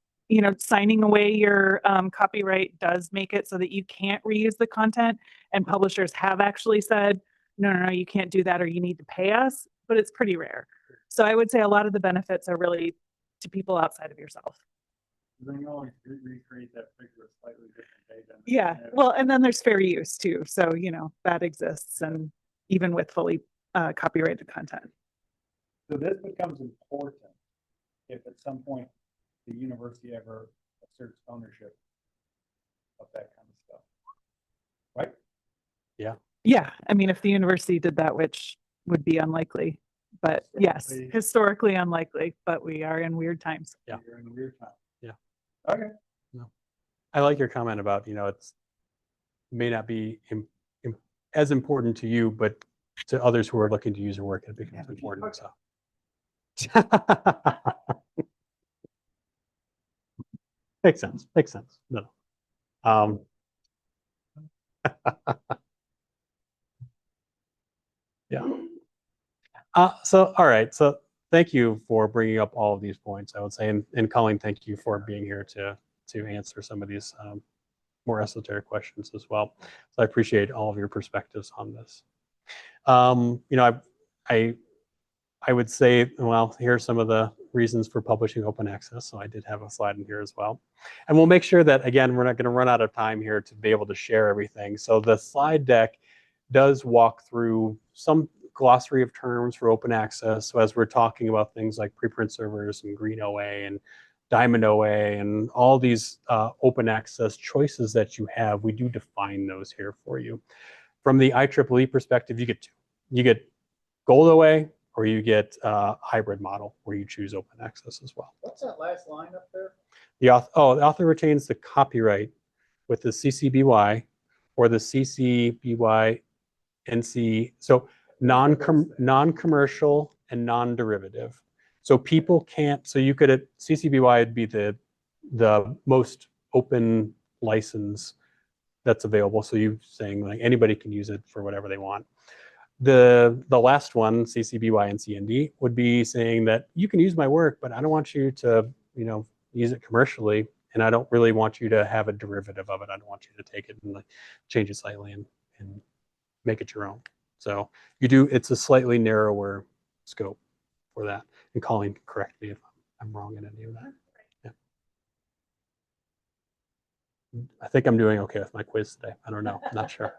signing away your copyright does make it so that you can't reuse the content. And publishers have actually said, no, you can't do that, or you need to pay us, but it's pretty rare. So I would say a lot of the benefits are really to people outside of yourself. They can always recreate that figure a slightly different way than. Yeah, well, and then there's fair use too. So, that exists, and even with fully copyrighted content. So this becomes important if at some point the university ever asserts ownership of that kind of stuff, right? Yeah, I mean, if the university did that, which would be unlikely, but yes, historically unlikely, but we are in weird times. Yeah. You're in a weird time. Yeah. Okay. I like your comment about, it's may not be as important to you, but to others who are looking to use your work, it becomes important. So. Makes sense. No. Yeah. So, all right. So thank you for bringing up all of these points, I would say. And Colleen, thank you for being here to answer some of these more esoteric questions as well. So I appreciate all of your perspectives on this. I would say, well, here are some of the reasons for publishing open access. So I did have a slide in here as well. And we'll make sure that, again, we're not going to run out of time here to be able to share everything. So the slide deck does walk through some glossary of terms for open access. So as we're talking about things like preprint servers and Green OA and Diamond OA and all these open access choices that you have, we do define those here for you. From the IEEE perspective, you get two. You get Gold OA, or you get a hybrid model where you choose open access as well. What's that last line up there? The author retains the copyright with the CC BY or the CC BY NC. So non-commercial and non-derivative. So people can't. So you could at CC BY would be the most open license that's available. So you saying like anybody can use it for whatever they want. The last one, CC BY and CND, would be saying that you can use my work, but I don't want you to, use it commercially, and I don't really want you to have a derivative of it. I don't want you to take it and like change it slightly and make it your own. So it's a slightly narrower scope for that. And Colleen, correct me if I'm wrong in any of that. Yeah. I think I'm doing okay with my quiz today. I don't know, not sure.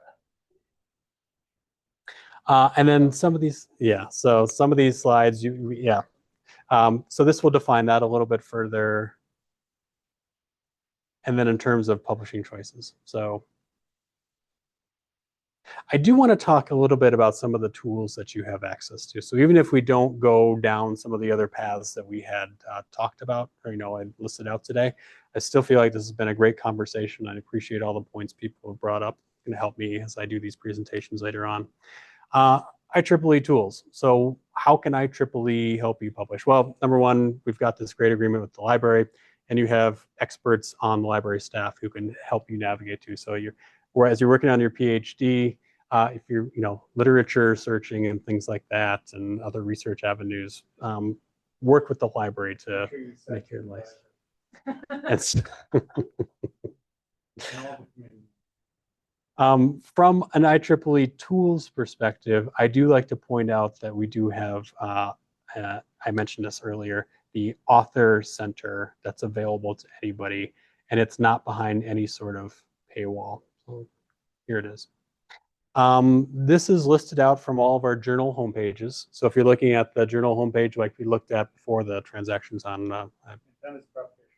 And then some of these, so some of these slides, so this will define that a little bit further. And then in terms of publishing choices. So I do want to talk a little bit about some of the tools that you have access to. So even if we don't go down some of the other paths that we had talked about, or, I listed out today, I still feel like this has been a great conversation. I appreciate all the points people have brought up. It's going to help me as I do these presentations later on. IEEE tools. So how can IEEE help you publish? Well, number one, we've got this great agreement with the library, and you have experts on the library staff who can help you navigate to. So as you're working on your PhD, if you're, literature searching and things like that, and other research avenues, work with the library to make your life. From an IEEE tools perspective, I do like to point out that we do have, I mentioned this earlier, the author center that's available to anybody, and it's not behind any sort of paywall. So here it is. This is listed out from all of our journal homepages. So if you're looking at the journal homepage like we looked at before, the transactions on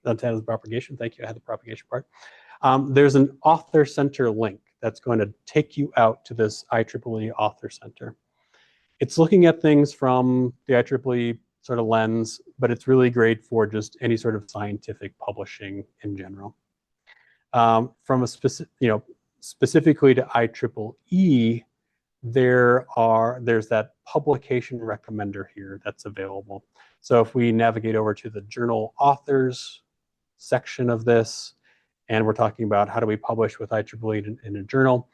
attendance propagation, thank you, I had the propagation part. There's an author center link that's going to take you out to this IEEE Author Center. It's looking at things from the IEEE sort of lens, but it's really great for just any sort of scientific publishing in general. From a specific, specifically to IEEE, there's that publication recommender here that's available. So if we navigate over to the journal authors section of this, and we're talking about how do we publish with IEEE in a journal,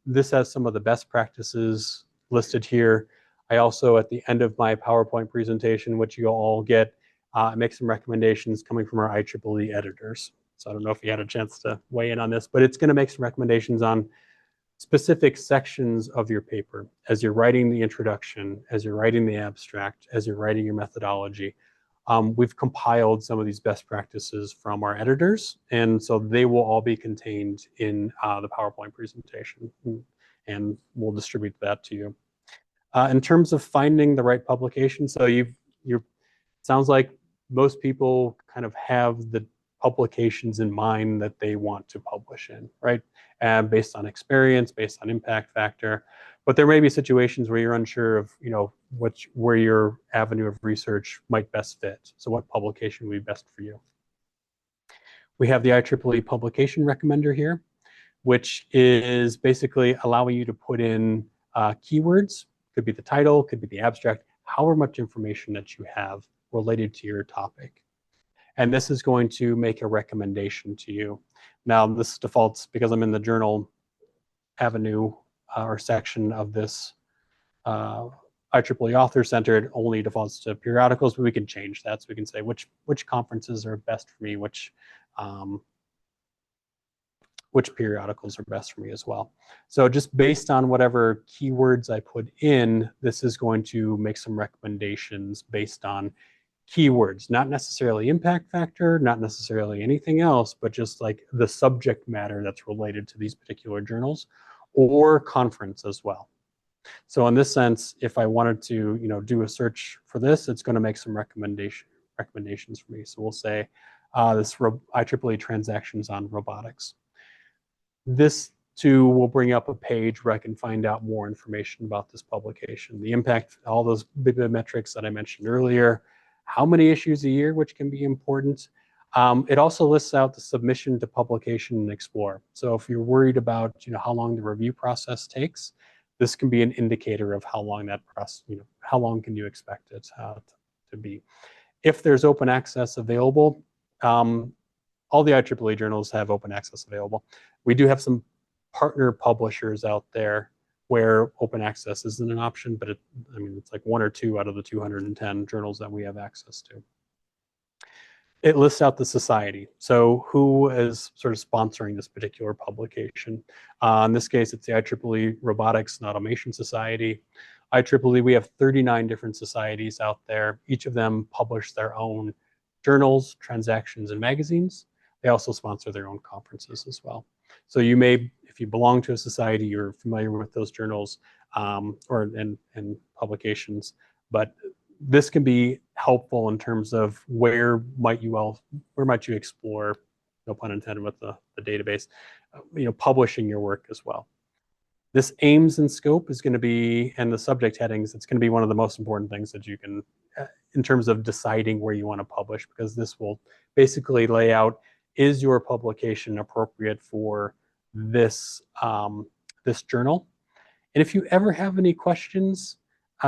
this has some of the best practices listed here. I also, at the end of my PowerPoint presentation, which you all get, make some recommendations coming from our IEEE editors. So I don't know if you had a chance to weigh in on this, but it's going to make some recommendations on specific sections of your paper. As you're writing the introduction, as you're writing the abstract, as you're writing your methodology, we've compiled some of these best practices from our editors, and so they will all be contained in the PowerPoint presentation, and we'll distribute that to you. In terms of finding the right publication, so sounds like most people kind of have the publications in mind that they want to publish in, right? Based on experience, based on impact factor. But there may be situations where you're unsure of, where your avenue of research might best fit. So what publication would be best for you? We have the IEEE Publication Recommender here, which is basically allowing you to put in keywords. Could be the title, could be the abstract, however much information that you have related to your topic. And this is going to make a recommendation to you. Now, this defaults, because I'm in the journal avenue or section of this IEEE Author Center, it only defaults to periodicals, but we can change that. So we can say which conferences are best for me, which periodicals are best for me as well. So just based on whatever keywords I put in, this is going to make some recommendations based on keywords, not necessarily impact factor, not necessarily anything else, but just like the subject matter that's related to these particular journals or conference as well. So in this sense, if I wanted to, do a search for this, it's going to make some recommendations for me. So we'll say this IEEE transactions on robotics. This too will bring up a page where I can find out more information about this publication, the impact, all those bibliometrics that I mentioned earlier, how many issues a year, which can be important. It also lists out the submission to publication and explore. So if you're worried about, how long the review process takes, this can be an indicator of how long that process, how long can you expect it to be. If there's open access available, all the IEEE journals have open access available. We do have some partner publishers out there where open access isn't an option, but I mean, it's like 1 or 2 out of the 210 journals that we have access to. It lists out the society. So who is sort of sponsoring this particular publication? In this case, it's the IEEE Robotics and Automation Society. IEEE, we have 39 different societies out there. Each of them publish their own journals, transactions, and magazines. They also sponsor their own conferences as well. So you may, if you belong to a society, you're familiar with those journals and publications, but this can be helpful in terms of where might you explore, no pun intended with the database, publishing your work as well. This aims and scope is going to be, and the subject headings, it's going to be one of the most important things that you can, in terms of deciding where you want to publish, because this will basically lay out, is your publication appropriate for this, this journal? And if you ever have any questions,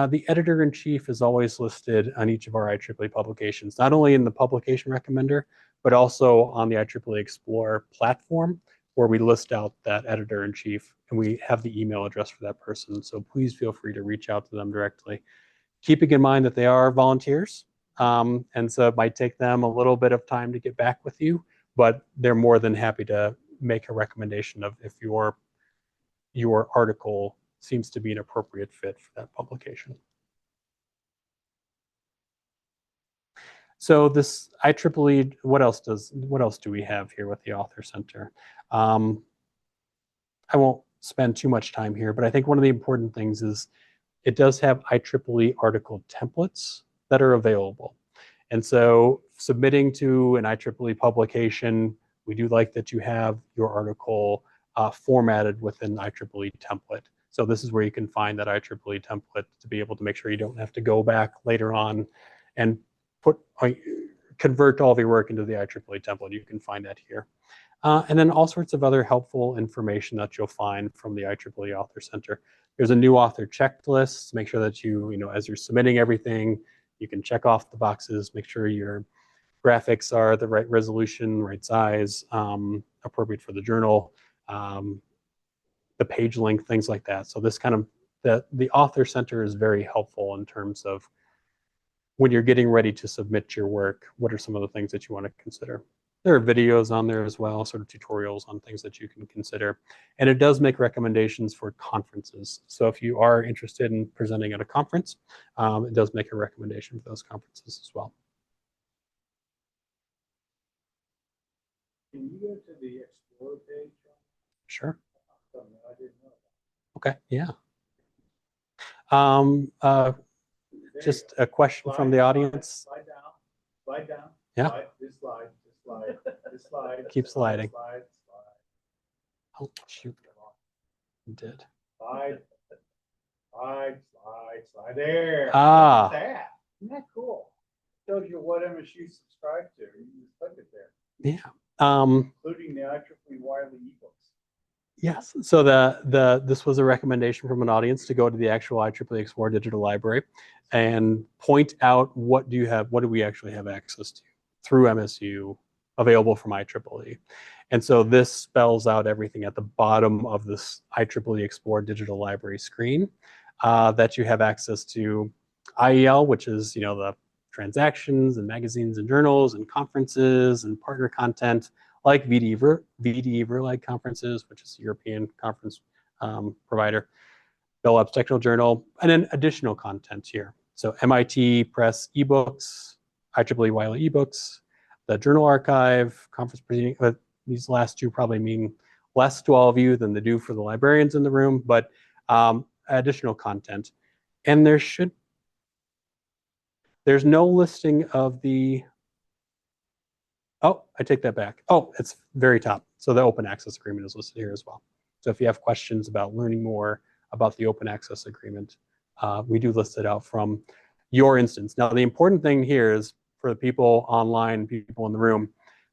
the editor-in-chief is always listed on each of our IEEE publications, not only in the publication recommender, but also on the IEEE Explorer platform, where we list out that editor-in-chief, and we have the email address for that person. So please feel free to reach out to them directly. Keeping in mind that they are volunteers, and so it might take them a little bit of time to get back with you, but they're more than happy to make a recommendation of if your article seems to be an appropriate fit for that publication. So this IEEE, what else do we have here with the Author Center? I won't spend too much time here, but I think one of the important things is it does have IEEE article templates that are available. And so submitting to an IEEE publication, we do like that you have your article formatted within IEEE template. So this is where you can find that IEEE template to be able to make sure you don't have to go back later on and convert all of your work into the IEEE template. You can find that here. And then all sorts of other helpful information that you'll find from the IEEE Author Center. There's a new author checklist. Make sure that as you're submitting everything, you can check off the boxes, make sure your graphics are the right resolution, right size, appropriate for the journal, the page length, things like that. So this kind of, the Author Center is very helpful in terms of when you're getting ready to submit your work, what are some of the things that you want to consider? There are videos on there as well, sort of tutorials on things that you can consider. And it does make recommendations for conferences. So if you are interested in presenting at a conference, it does make a recommendation for those conferences as well. Can you go to the Explorer page? Sure. I didn't know. Okay, yeah. There Just you go. a question from the audience. Slide down. Yeah. This slide. Keep sliding. Slide. Oh, shoot. It did. Slide. There. Ah. Look at that. Isn't that cool? Shows you what MSU subscribed to. You can just click it there. Yeah. Including the IEEE Wiley ebooks. Yes. So this was a recommendation from an audience to go to the actual IEEE Explorer Digital Library and point out what do we actually have access to through MSU available from IEEE. And so this spells out everything at the bottom of this IEEE Explorer Digital Library screen that you have access to IEL, which is the transactions and magazines and journals and conferences and partner content, like VDE Verlag conferences, which is a European conference provider, Bell Labs Technical Journal, and then additional content here. So MIT Press ebooks, IEEE Wiley ebooks, the Journal Archive, conference proceeding. These last two probably mean less to all of you than they do for the librarians in the room, but additional content. And there's no listing of the, oh, I take that back. Oh, it's very top. So the open access agreement is listed here as well. So if you have questions about learning more about the open access agreement, we do list it out from your instance. Now, the important thing here is for the people online, people in the room,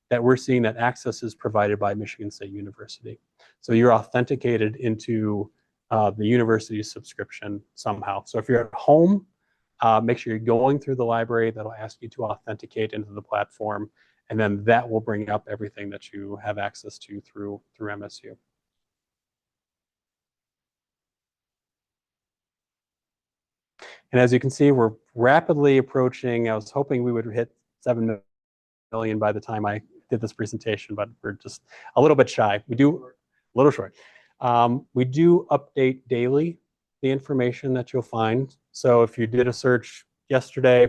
that we're seeing that access is provided by Michigan State University. So you're authenticated into the university's subscription somehow. So if you're at home, make sure you're going through the library. That'll ask you to authenticate into the platform. And then that will bring up everything that you have access to through MSU. And as you can see, we're rapidly approaching, I was hoping we would hit 7 million by the time I did this presentation, but we're just a little bit shy. We do, a little short. We do update daily the information that you'll find. So if you did a search yesterday,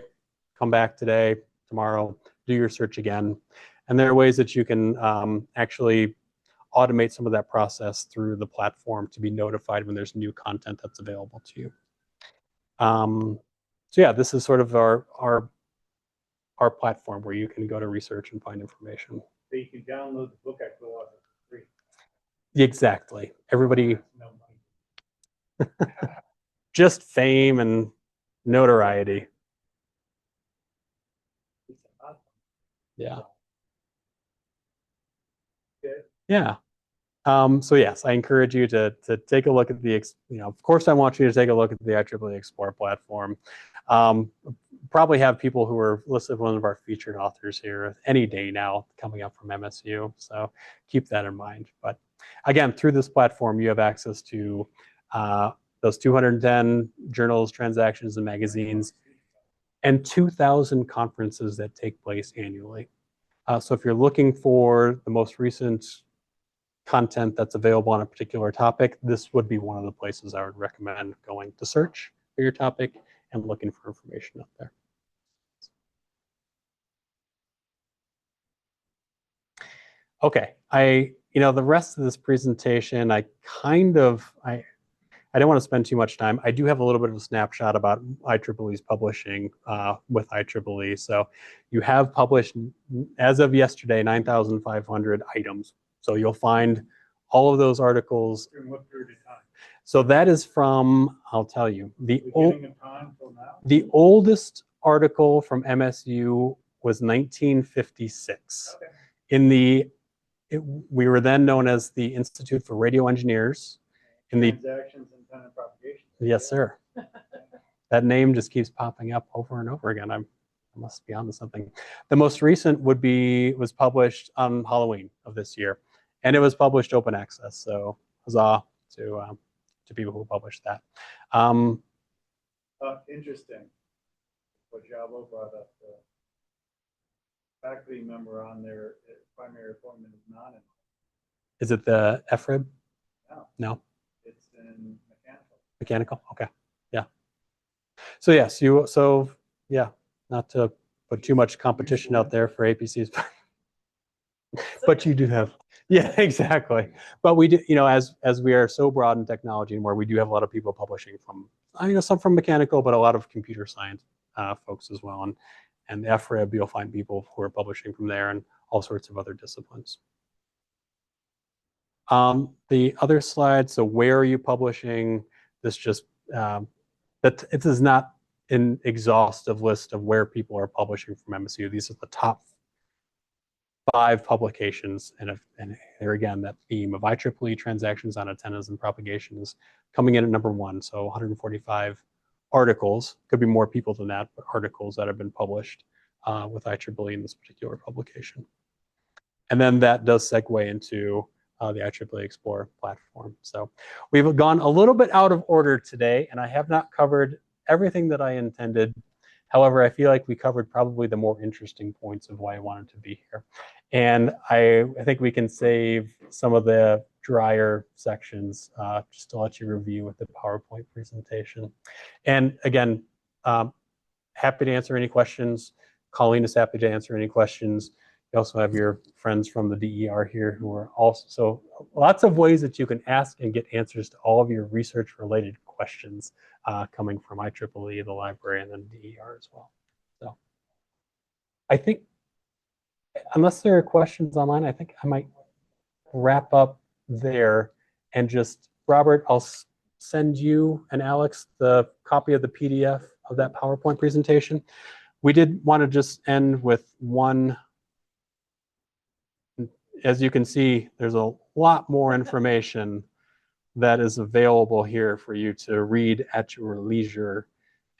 come back today, tomorrow, do your search again. And there are ways that you can actually automate some of that process through the platform to be notified when there's new content that's available to you. So yeah, this is sort of our platform where you can go to research and find information. So you can download the book I co-authored for free. Exactly. Everybody, No money. just fame and notoriety. Yeah. Good. Yeah. So yes, I encourage you to take a look at the, of course I want you to take a look at the IEEE Explore platform. Probably have people who are listed one of our featured authors here any day now coming up from MSU. So keep that in mind. But again, through this platform, you have access to those 210 journals, transactions, and magazines, and 2,000 conferences that take place annually. So if you're looking for the most recent content that's available on a particular topic, this would be one of the places I would recommend going to search for your topic and looking for information up there. Okay, the rest of this presentation, I don't want to spend too much time. I do have a little bit of a snapshot about IEEE's publishing with IEEE. So you have published, as of yesterday, 9,500 items. So you'll find all of those articles. In what period of time? So that is from, I'll tell you, Beginning of time till now? the oldest article from MSU was 1956. Okay. We were then known as the Institute for Radio Engineers. Transactions and tenant propagation. Yes, sir. That name just keeps popping up over and over again. I must be onto something. The most recent was published on Halloween of this year, and it was published open access. So huzzah to people who published that. Interesting. What Javo brought up, the faculty member on their primary appointment is not in. Is it the FRIB? No. No. It's in mechanical. Mechanical? Okay. Yeah. So yes, not to put too much competition out there for APCs, but you do have, yeah, exactly. But we do, as we are so broad in technology and where we do have a lot of people publishing from, some from mechanical, but a lot of computer science folks as well. And the FRIB, you'll find people who are publishing from there and all sorts of other disciplines. The other slide, so where are you publishing? This just, it is not an exhaustive list of where people are publishing from MSU. These are the top 5 publications. And there again, that theme of IEEE transactions on antennas and propagation is coming in at number 1. So 145 articles, could be more people than that, but articles that have been published with IEEE in this particular publication. And then that does segue into the IEEE Explore platform. So we've gone a little bit out of order today, and I have not covered everything that I intended. However, I feel like we covered probably the more interesting points of why I wanted to be here. And I think we can save some of the drier sections just to let you review with the PowerPoint presentation. And again, happy to answer any questions. Colleen is happy to answer any questions. You also have your friends from the DER here who are also, so lots of ways that you can ask and get answers to all of your research related questions coming from IEEE, the library, and then DER as well. So I think, unless there are questions online, I think I might wrap up there and just, Robert, I'll send you and Alex the copy of the PDF of that PowerPoint presentation. We did want to just end with one. As you can see, there's a lot more information that is available here for you to read at your leisure,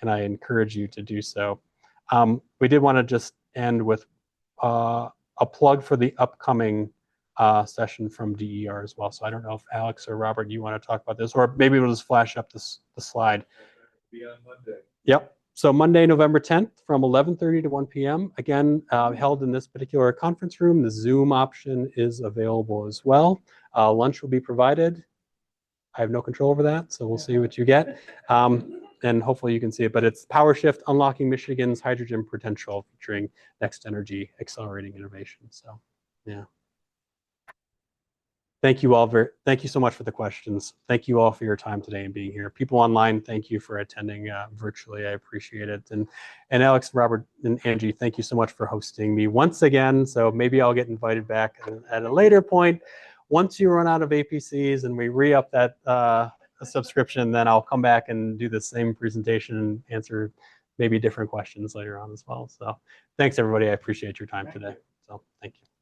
and I encourage you to do so. We did want to just end with a plug for the upcoming session from DER as well. So I don't know if Alex or Robert, you want to talk about this, or maybe we'll just flash up the slide. Be on Monday. Yep. So Monday, November 10th from 11:30 to 1 p.m. Again, held in this particular conference room. The Zoom option is available as well. Lunch will be provided. I have no control over that, so we'll see what you get. And hopefully you can see it, but it's PowerShift Unlocking Michigan's Hydrogen Potential, featuring Next Energy Accelerating Innovation. So, yeah. Thank you all thank you so much for the questions. Thank you all for your time today and being here. People online, thank you for attending virtually. I appreciate it. And Alex, Robert, and Angie, thank you so much for hosting me once again. So maybe I'll get invited back at a later point. Once you run out of APCs and we re-up that subscription, then I'll come back and do the same presentation and answer maybe different questions later on as well. So thanks, everybody. I appreciate your time today. So thank you.